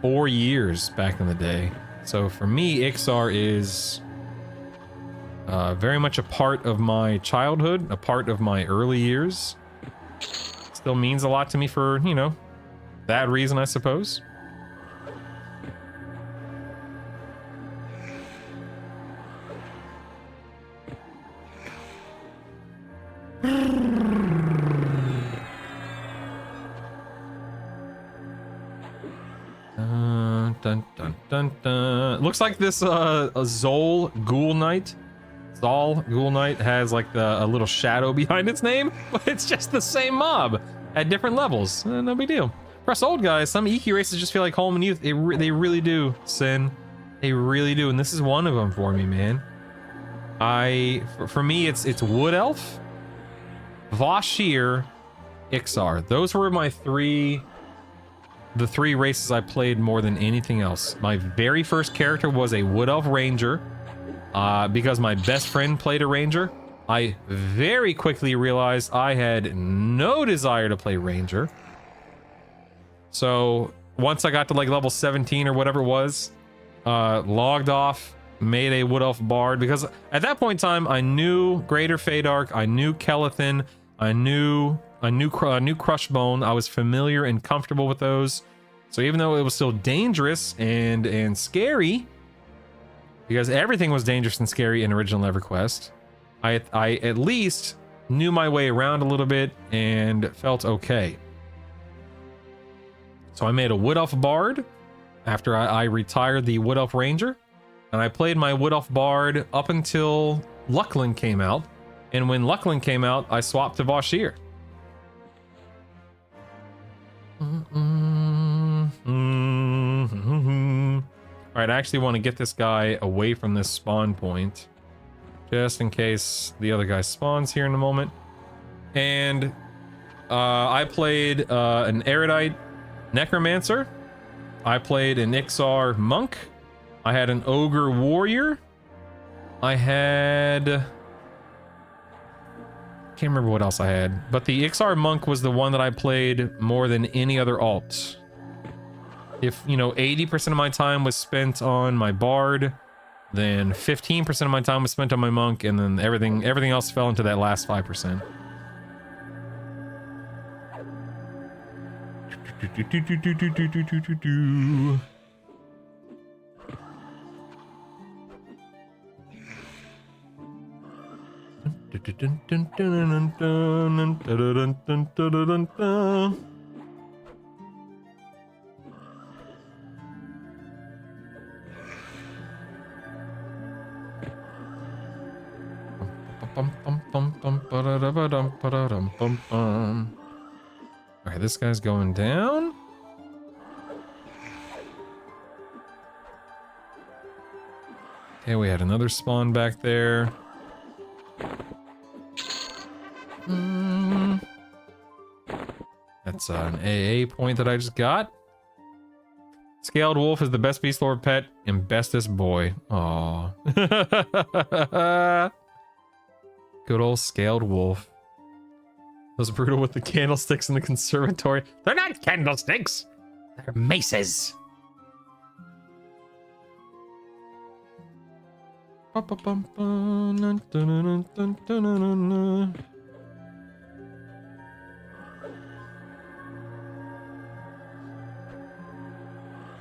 4 years back in the day. So for me, Ixar is very much a part of my childhood, a part of my early years. Still means a lot to me for, you know, that reason, I suppose. Dun, dun, dun, dun. Looks like this a Zol Ghoul Knight. Zol Ghoul Knight has like a little shadow behind its name, but it's just the same mob at different levels. No big deal. For us old guys, some EQ races just feel like home and youth. They really do, Sin. They really do, and this is one of them for me, man. For me, it's Wood Elf, Vashir, Ixar. Those were my the three races I played more than anything else. My very first character was a Wood Elf Ranger, because my best friend played a Ranger. I very quickly realized I had no desire to play Ranger. So once I got to like level 17 or whatever it was, logged off, made a Wood Elf Bard, because at that point in time I knew Greater Fadark, I knew Kelethin, I knew Crushbone. I was familiar and comfortable with those. So even though it was still dangerous and scary, because everything was dangerous and scary in original EverQuest, I at least knew my way around a little bit and felt okay. So I made a Wood Elf Bard after I retired the Wood Elf Ranger, and I played my Wood Elf Bard up until Luckland came out. And when Luckland came out, I swapped to Vashir. Alright, I actually want to get this guy away from this spawn point, just in case the other guy spawns here in a moment. And I played an Erudite Necromancer. I played an Ixar Monk. I had an Ogre Warrior. I had... can't remember what else I had, but the Ixar Monk was the one that I played more than any other alt. If, you know, 80% of my time was spent on my Bard, then 15% of my time was spent on my Monk, and then everything else fell into that last 5%. Alright, this guy's going down. Okay, we had another spawn back there. That's an AA point that I just got. Scaled Wolf is the best Beast Lord pet and bestest boy. Aww. Good old Scaled Wolf. Those brutal with the candlesticks in the conservatory. They're not candlesticks. They're maces.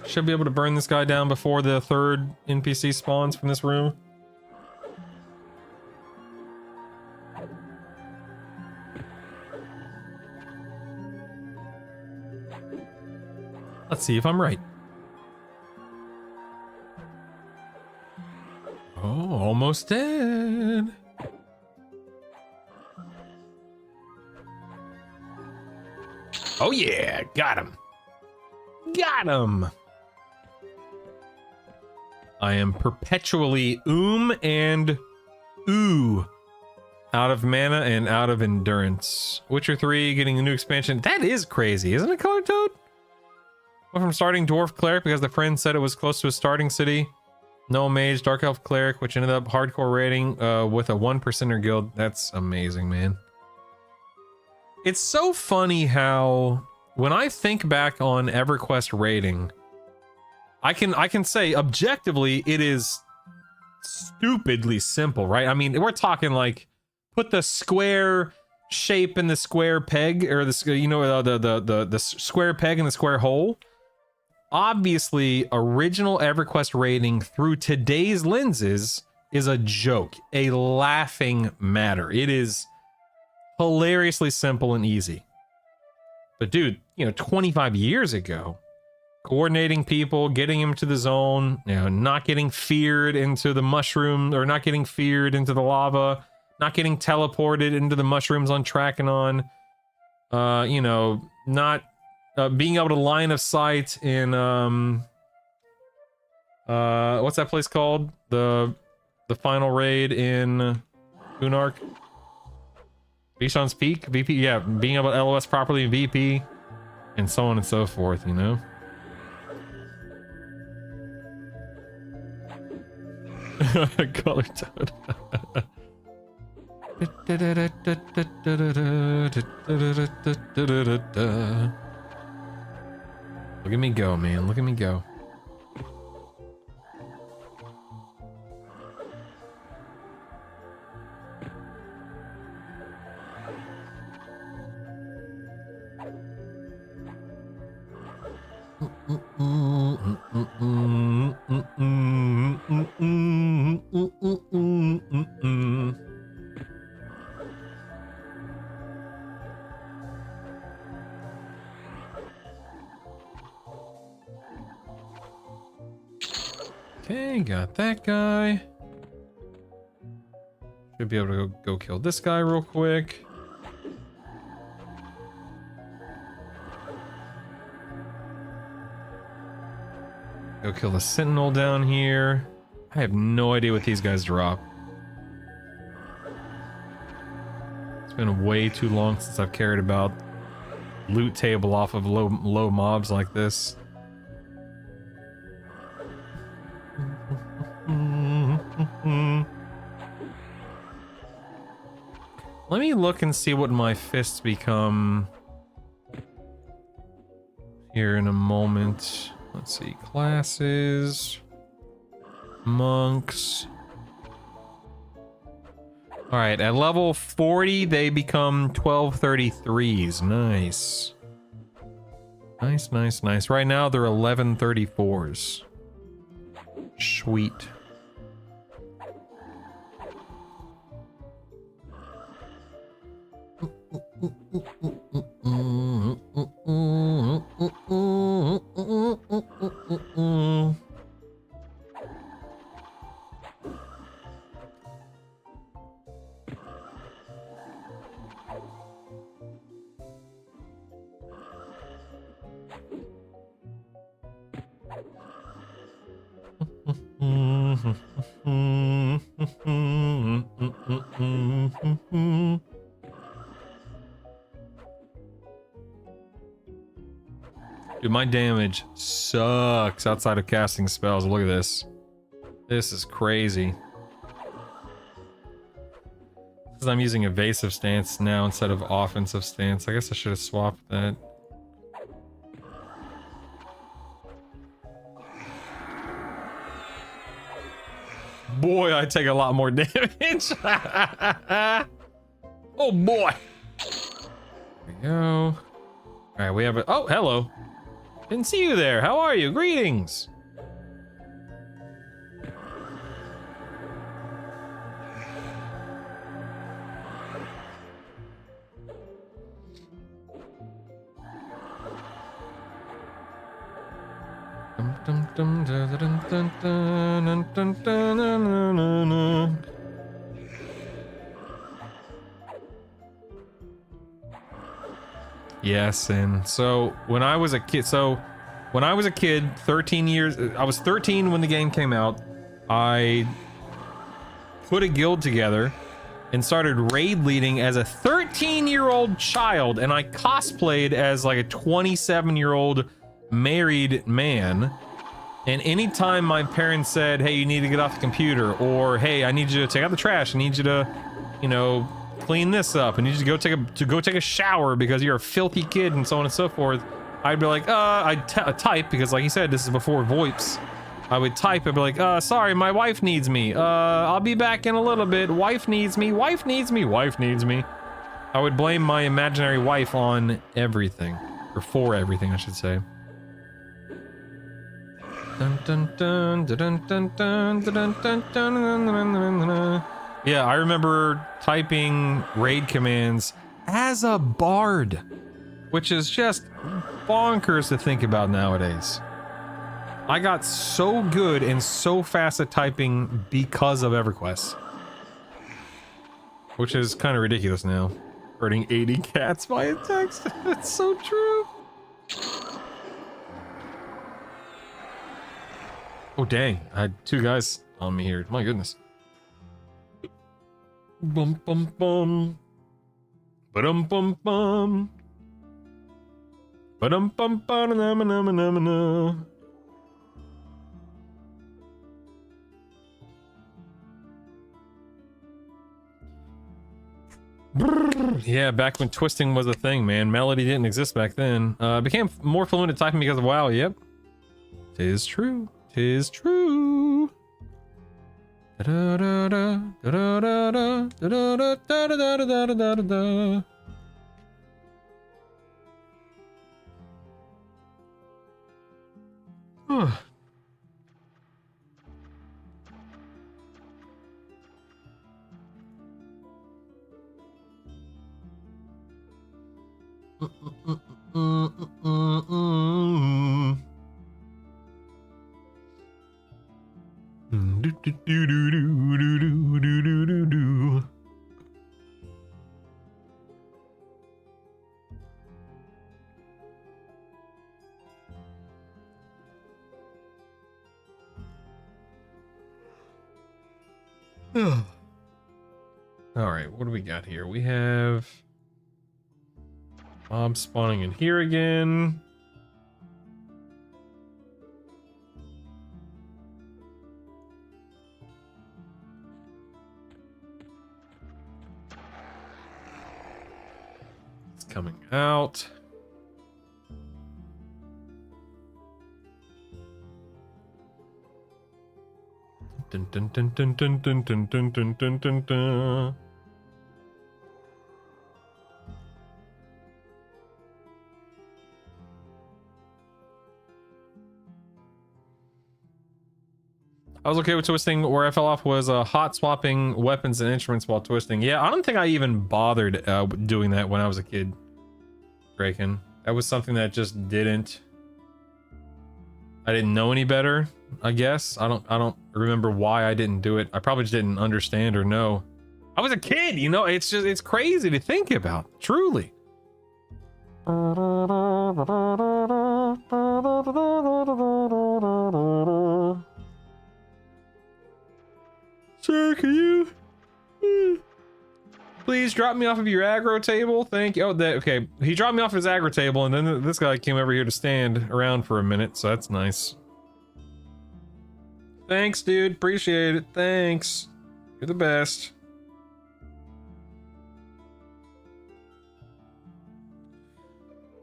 Should be able to burn this guy down before the third NPC spawns from this room. Let's see if I'm right. Oh, almost dead. Oh yeah, got him. Got him. I am perpetually and ooh out of mana and out of endurance. Witcher 3 getting a new expansion. That is crazy, isn't it, Color Toad? Went from starting Dwarf Cleric because the friend said it was close to a starting city. No Mage, Dark Elf Cleric, which ended up hardcore rating with a 1%er guild. That's amazing, man. It's so funny how when I think back on EverQuest rating, I can say objectively it is stupidly simple, right? I mean, we're talking like put the square shape in the square peg, or the, you know, the square peg in the square hole. Obviously, original EverQuest rating through today's lenses is a joke, a laughing matter. It is hilariously simple and easy. But dude, you know, 25 years ago, coordinating people, getting them to the zone, you know, not getting feared into the mushroom, or not getting feared into the lava, not getting teleported into the mushrooms on Trackanon, you know, not being able to line of sight in what's that place called? The final raid in Gunark? Bishan's Peak? VP? Yeah, being able to LOS properly in VP, and so on and so forth, you know? Color Toad. Look at me go, man. Look at me go. Okay, got that guy. Should be able to go kill this guy real quick. Go kill the sentinel down here. I have no idea what these guys drop. It's been way too long since I've cared about loot table off of low mobs like this. Let me look and see what my fists become here in a moment. Let's see, classes, monks. All right, at level 40, they become 1233s. Nice. Nice, nice, nice. Right now, they're 1134s. Sweet. Dude, my damage sucks outside of casting spells. Look at this. This is crazy. Because I'm using evasive stance now instead of offensive stance. I guess I should have swapped that. Boy, I take a lot more damage. Oh boy. There we go. Alright, we have a... Oh, hello. Didn't see you there. How are you? Greetings. Yes, and so when I was a kid, 13 years, I was 13 when the game came out. I put a guild together and started raid leading as a 13-year-old child, and I cosplayed as like a 27-year-old married man. And anytime my parents said, hey, you need to get off the computer, or hey, I need you to take out the trash, I need you to, you know, clean this up, I need you to go take a shower because you're a filthy kid, and so on and so forth, I'd be like, I'd type, because like you said, this is before VoIPs. I would type, I'd be like, sorry, my wife needs me. I'll be back in a little bit. Wife needs me, wife needs me, wife needs me. I would blame my imaginary wife on everything. Or for everything, I should say. Dun, dun, dun, dun, dun, dun, dun, dun, dun. Yeah, I remember typing raid commands as a bard, which is just bonkers to think about nowadays. I got so good and so fast at typing because of EverQuest. Which is kind of ridiculous now. Hurting 80 cats via text. It's so true. Oh dang, I had 2 guys on me here. My goodness. Bum bum bum. Ba-dum bum bum. Ba-dum bum ba-da-na-ma-na-ma-na-ma-na. Yeah, back when twisting was a thing, man. Melody didn't exist back then. Became more fluent at typing because of WoW, yep. Tis true. Tis true. Da-da-da-da, da-da-da-da, da-da-da-da-da-da-da-da-da. All right, what do we got here? We have mobs spawning in here again. It's coming out. Dun, dun, dun, dun, dun, dun, dun, dun, dun, dun, dun, dun. I was okay with twisting. Where I fell off was hot swapping weapons and instruments while twisting. Yeah, I don't think I even bothered doing that when I was a kid. Draken. That was something that just didn't. I didn't know any better, I guess. I don't remember why I didn't do it. I probably just didn't understand or know. I was a kid, you know. It's crazy to think about. Truly. Sir, can you please drop me off of your aggro table? Thank you. Oh, okay. He dropped me off his aggro table, and then this guy came over here to stand around for a minute, so that's nice. Thanks, dude. Appreciate it. Thanks. You're the best.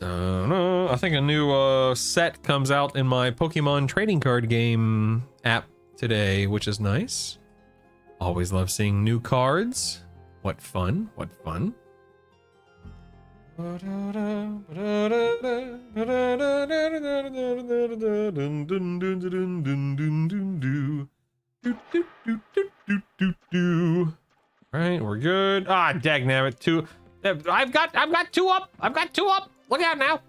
I think a new set comes out in my Pokemon trading card game app today, which is nice. Always love seeing new cards. What fun. What fun. Right, we're good. Ah, dagnabbit, 2. I've got 2 up. I've got 2 up. Look out now.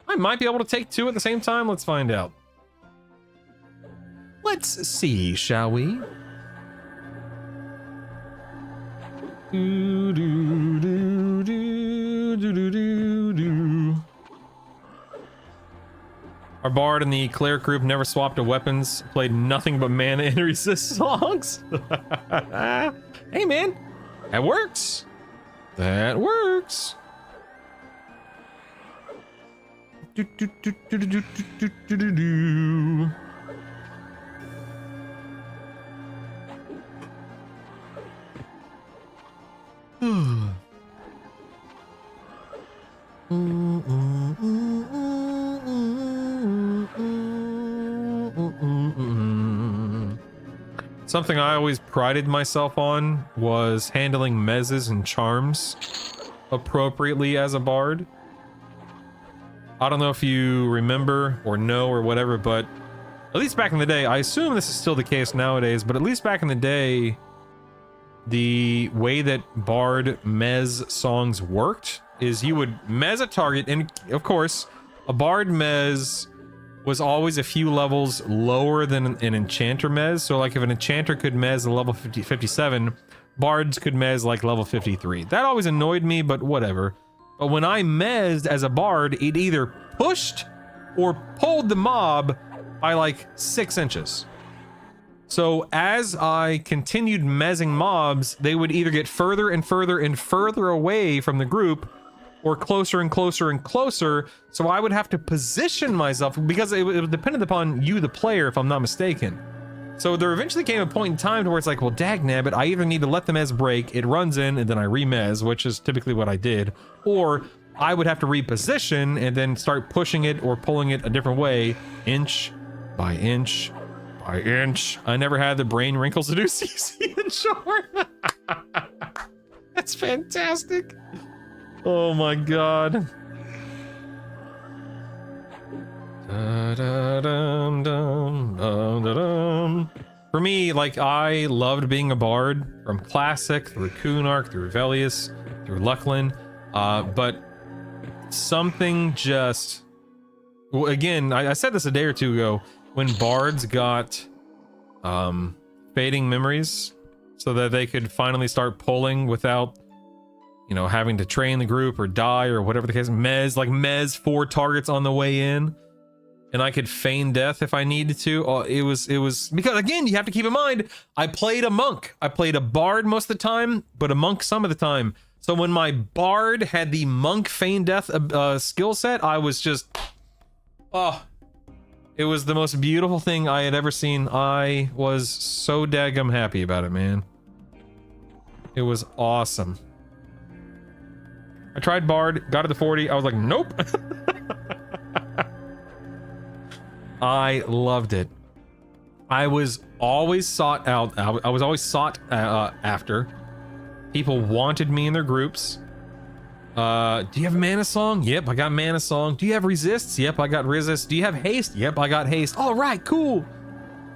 I might be able to take 2 at the same time. Let's find out. Let's see, shall we? Do, do, do, do. Our bard in the cleric group never swapped to weapons, played nothing but mana and resist songs. Hey man, that works. That works. Do, do, do, do, do, do, do, do, do, do. Something I always prided myself on was handling mezzes and charms appropriately as a bard. I don't know if you remember or know or whatever, but at least back in the day, I assume this is still the case nowadays, but at least back in the day, the way that bard mez songs worked is you would mez a target, and of course, a bard mez was always a few levels lower than an enchanter mez. So like if an enchanter could mez a level 57, bards could mez like level 53. That always annoyed me, but whatever. But when I mezzed as a bard, it either pushed or pulled the mob by like 6 inches. So as I continued mezzing mobs, they would either get further and further and further away from the group, or closer and closer and closer. So I would have to position myself, because it was dependent upon you, the player, if I'm not mistaken. So there eventually came a point in time to where it's like, well, dagnabbit, I either need to let the mez break, it runs in, and then I remez, which is typically what I did, or I would have to reposition and then start pushing it or pulling it a different way, inch by inch by inch. I never had the brain wrinkles to do CC and short. That's fantastic. Oh my god. For me, like, I loved being a bard from Classic through Kunark, through Velius, through Lucklin, but something just... Well, again, I said this a day or two ago, when bards got fading memories so that they could finally start pulling without, you know, having to train the group or die or whatever the case. Mez 4 targets on the way in, and I could feign death if I needed to. Oh, it was because, again, you have to keep in mind, I played a monk. I played a bard most of the time, but a monk some of the time. So when my bard had the monk feign death skill set, I was just, oh, it was the most beautiful thing I had ever seen. I was so daggum happy about it, man. It was awesome. I tried bard, got it to 40. I was like, nope. I loved it. I was always sought out. I was always sought after. People wanted me in their groups. Do you have mana song? Yep, I got mana song. Do you have resists? Yep, I got resist. Do you have haste? Yep, I got haste. All right, cool.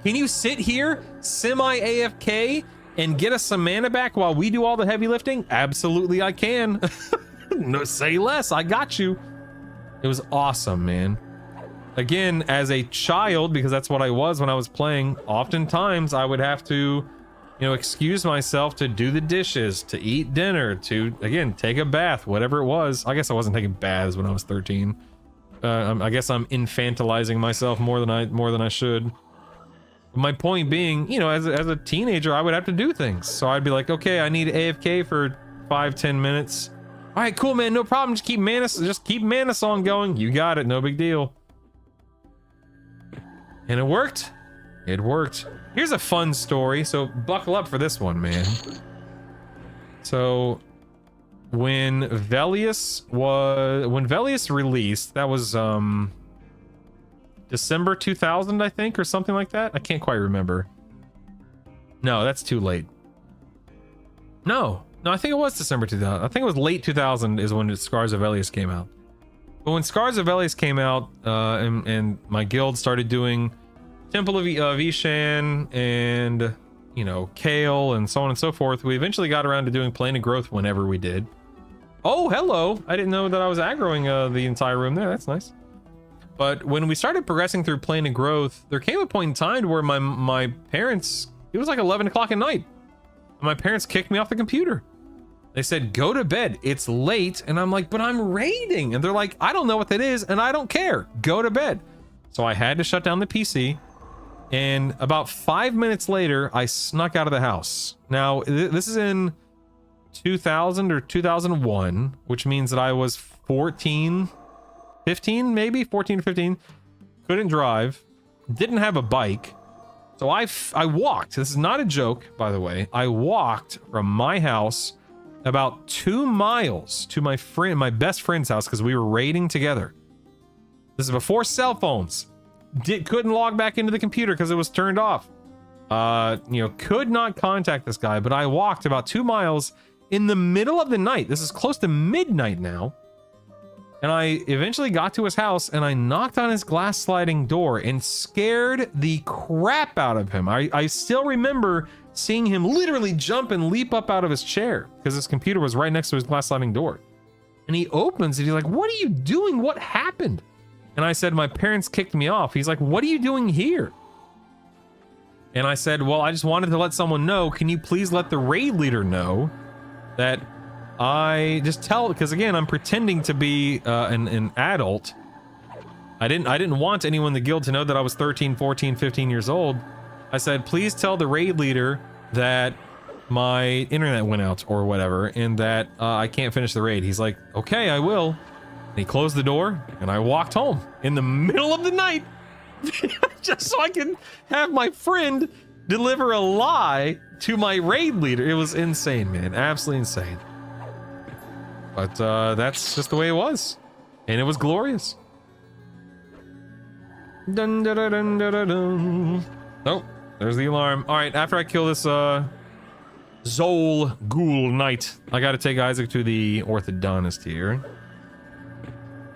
Can you sit here semi AFK and get us some mana back while we do all the heavy lifting? Absolutely, I can. No, say less. I got you. It was awesome, man. Again, as a child, because that's what I was when I was playing, oftentimes I would have to, you know, excuse myself to do the dishes, to eat dinner, to, again, take a bath, whatever it was. I guess I wasn't taking baths when I was 13. I guess I'm infantilizing myself more than I should. My point being, you know, as a teenager, I would have to do things. So I'd be like, okay, I need AFK for 5-10 minutes. All right, cool, man, no problem. Just keep mana song going. You got it, no big deal. And it worked. It worked. Here's a fun story, so buckle up for this one, man. So when Velius released, that was December 2000, I think, or something like that. I can't quite remember. No, that's too late. No, I think it was December 2000. I think it was late 2000 is when Scars of Velius came out. But when Scars of Velius came out, and my guild started doing Temple of Ishan and, you know, Kale and so on and so forth, we eventually got around to doing Plane of Growth whenever we did. Oh, hello! I didn't know that I was aggroing the entire room there. That's nice. But when we started progressing through Plane of Growth, there came a point in time where my parents, it was like 11 o'clock at night. And my parents kicked me off the computer. They said, go to bed, it's late. And I'm like, but I'm raiding. And they're like, I don't know what that is, and I don't care. Go to bed. So I had to shut down the PC. And about 5 minutes later, I snuck out of the house. Now, this is in 2000 or 2001, which means that I was 14, 15 maybe? 14 or 15. Couldn't drive. Didn't have a bike. So I walked. This is not a joke, by the way. I walked from my house about 2 miles to my best friend's house because we were raiding together. This is before cell phones. Couldn't log back into the computer because it was turned off. Could not contact this guy, but I walked about 2 miles in the middle of the night. This is close to midnight now. And I eventually got to his house and I knocked on his glass sliding door and scared the crap out of him. I still remember seeing him literally jump and leap up out of his chair because his computer was right next to his glass sliding door. And he opens and he's like, "What are you doing? What happened?" And I said, "My parents kicked me off." He's like, "What are you doing here?" And I said, "Well, I just wanted to let someone know. Can you please let the raid leader know that I just tell," because again, I'm pretending to be an adult. I didn't want anyone in the guild to know that I was 13, 14, 15 years old. I said, "Please tell the raid leader that my internet went out or whatever, and that I can't finish the raid." He's like, "Okay, I will." And he closed the door, and I walked home in the middle of the night just so I can have my friend deliver a lie to my raid leader. It was insane, man. Absolutely insane. But that's just the way it was. And it was glorious. Dun, dun, dun, dun, dun, dun. Oh, there's the alarm. All right, after I kill this Zol Ghoul Knight, I gotta take Isaac to the orthodontist here.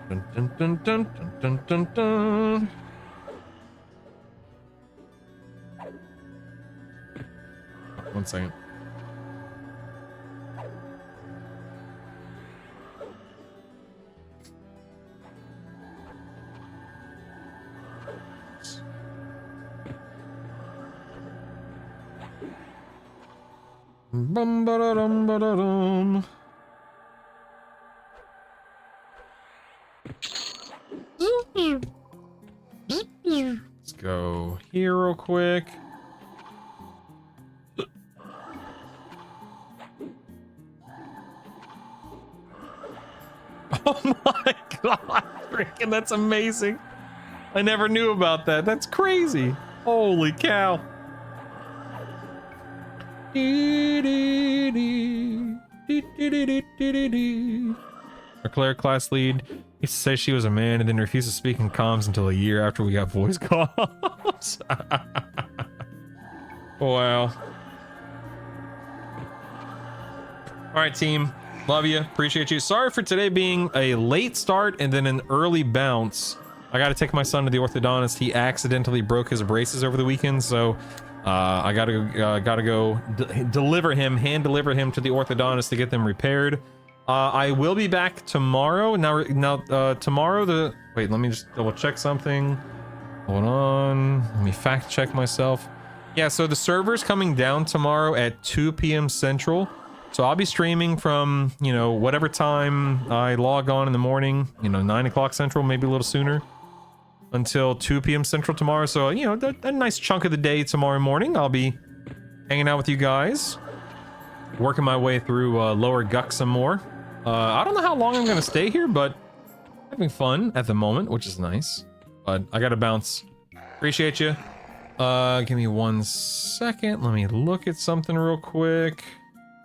Dun, dun, dun, dun, dun, dun, dun. Oh, 1 second. Bum ba da dum ba da dum. Let's go here real quick. Oh my god, freaking that's amazing. I never knew about that. That's crazy. Holy cow. Our Claire class lead used to say she was a man and then refused to speak in comms until a year after we got voice calls. Wow. Alright team, love you, appreciate you. Sorry for today being a late start and then an early bounce. I gotta take my son to the orthodontist. He accidentally broke his braces over the weekend, so I gotta go hand deliver him to the orthodontist to get them repaired. I will be back tomorrow. Now, tomorrow wait, let me just double check something. Hold on, let me fact check myself. Yeah, so the server's coming down tomorrow at 2 p.m. Central. So I'll be streaming from, whatever time I log on in the morning, 9 o'clock Central, maybe a little sooner, until 2 p.m. Central tomorrow. So, a nice chunk of the day tomorrow morning, I'll be hanging out with you guys, working my way through Lower Guk some more. I don't know how long I'm going to stay here, but having fun at the moment, which is nice. But I got to bounce. Appreciate you. Give me 1 second. Let me look at something real quick.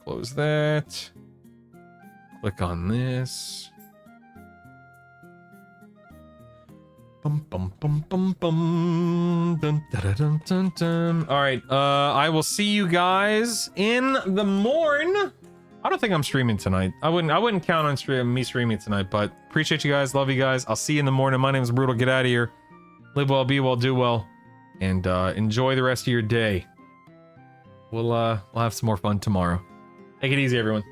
Close that. Click on this. Bum bum bum bum bum. Dun, dun, dun, dun, dun. All right. I will see you guys in the morn. I don't think I'm streaming tonight. I wouldn't count on me streaming tonight, but appreciate you guys. Love you guys. I'll see you in the morning. My name is Brutal. Get out of here. Live well, be well, do well, and enjoy the rest of your day. We'll have some more fun tomorrow. Take it easy, everyone.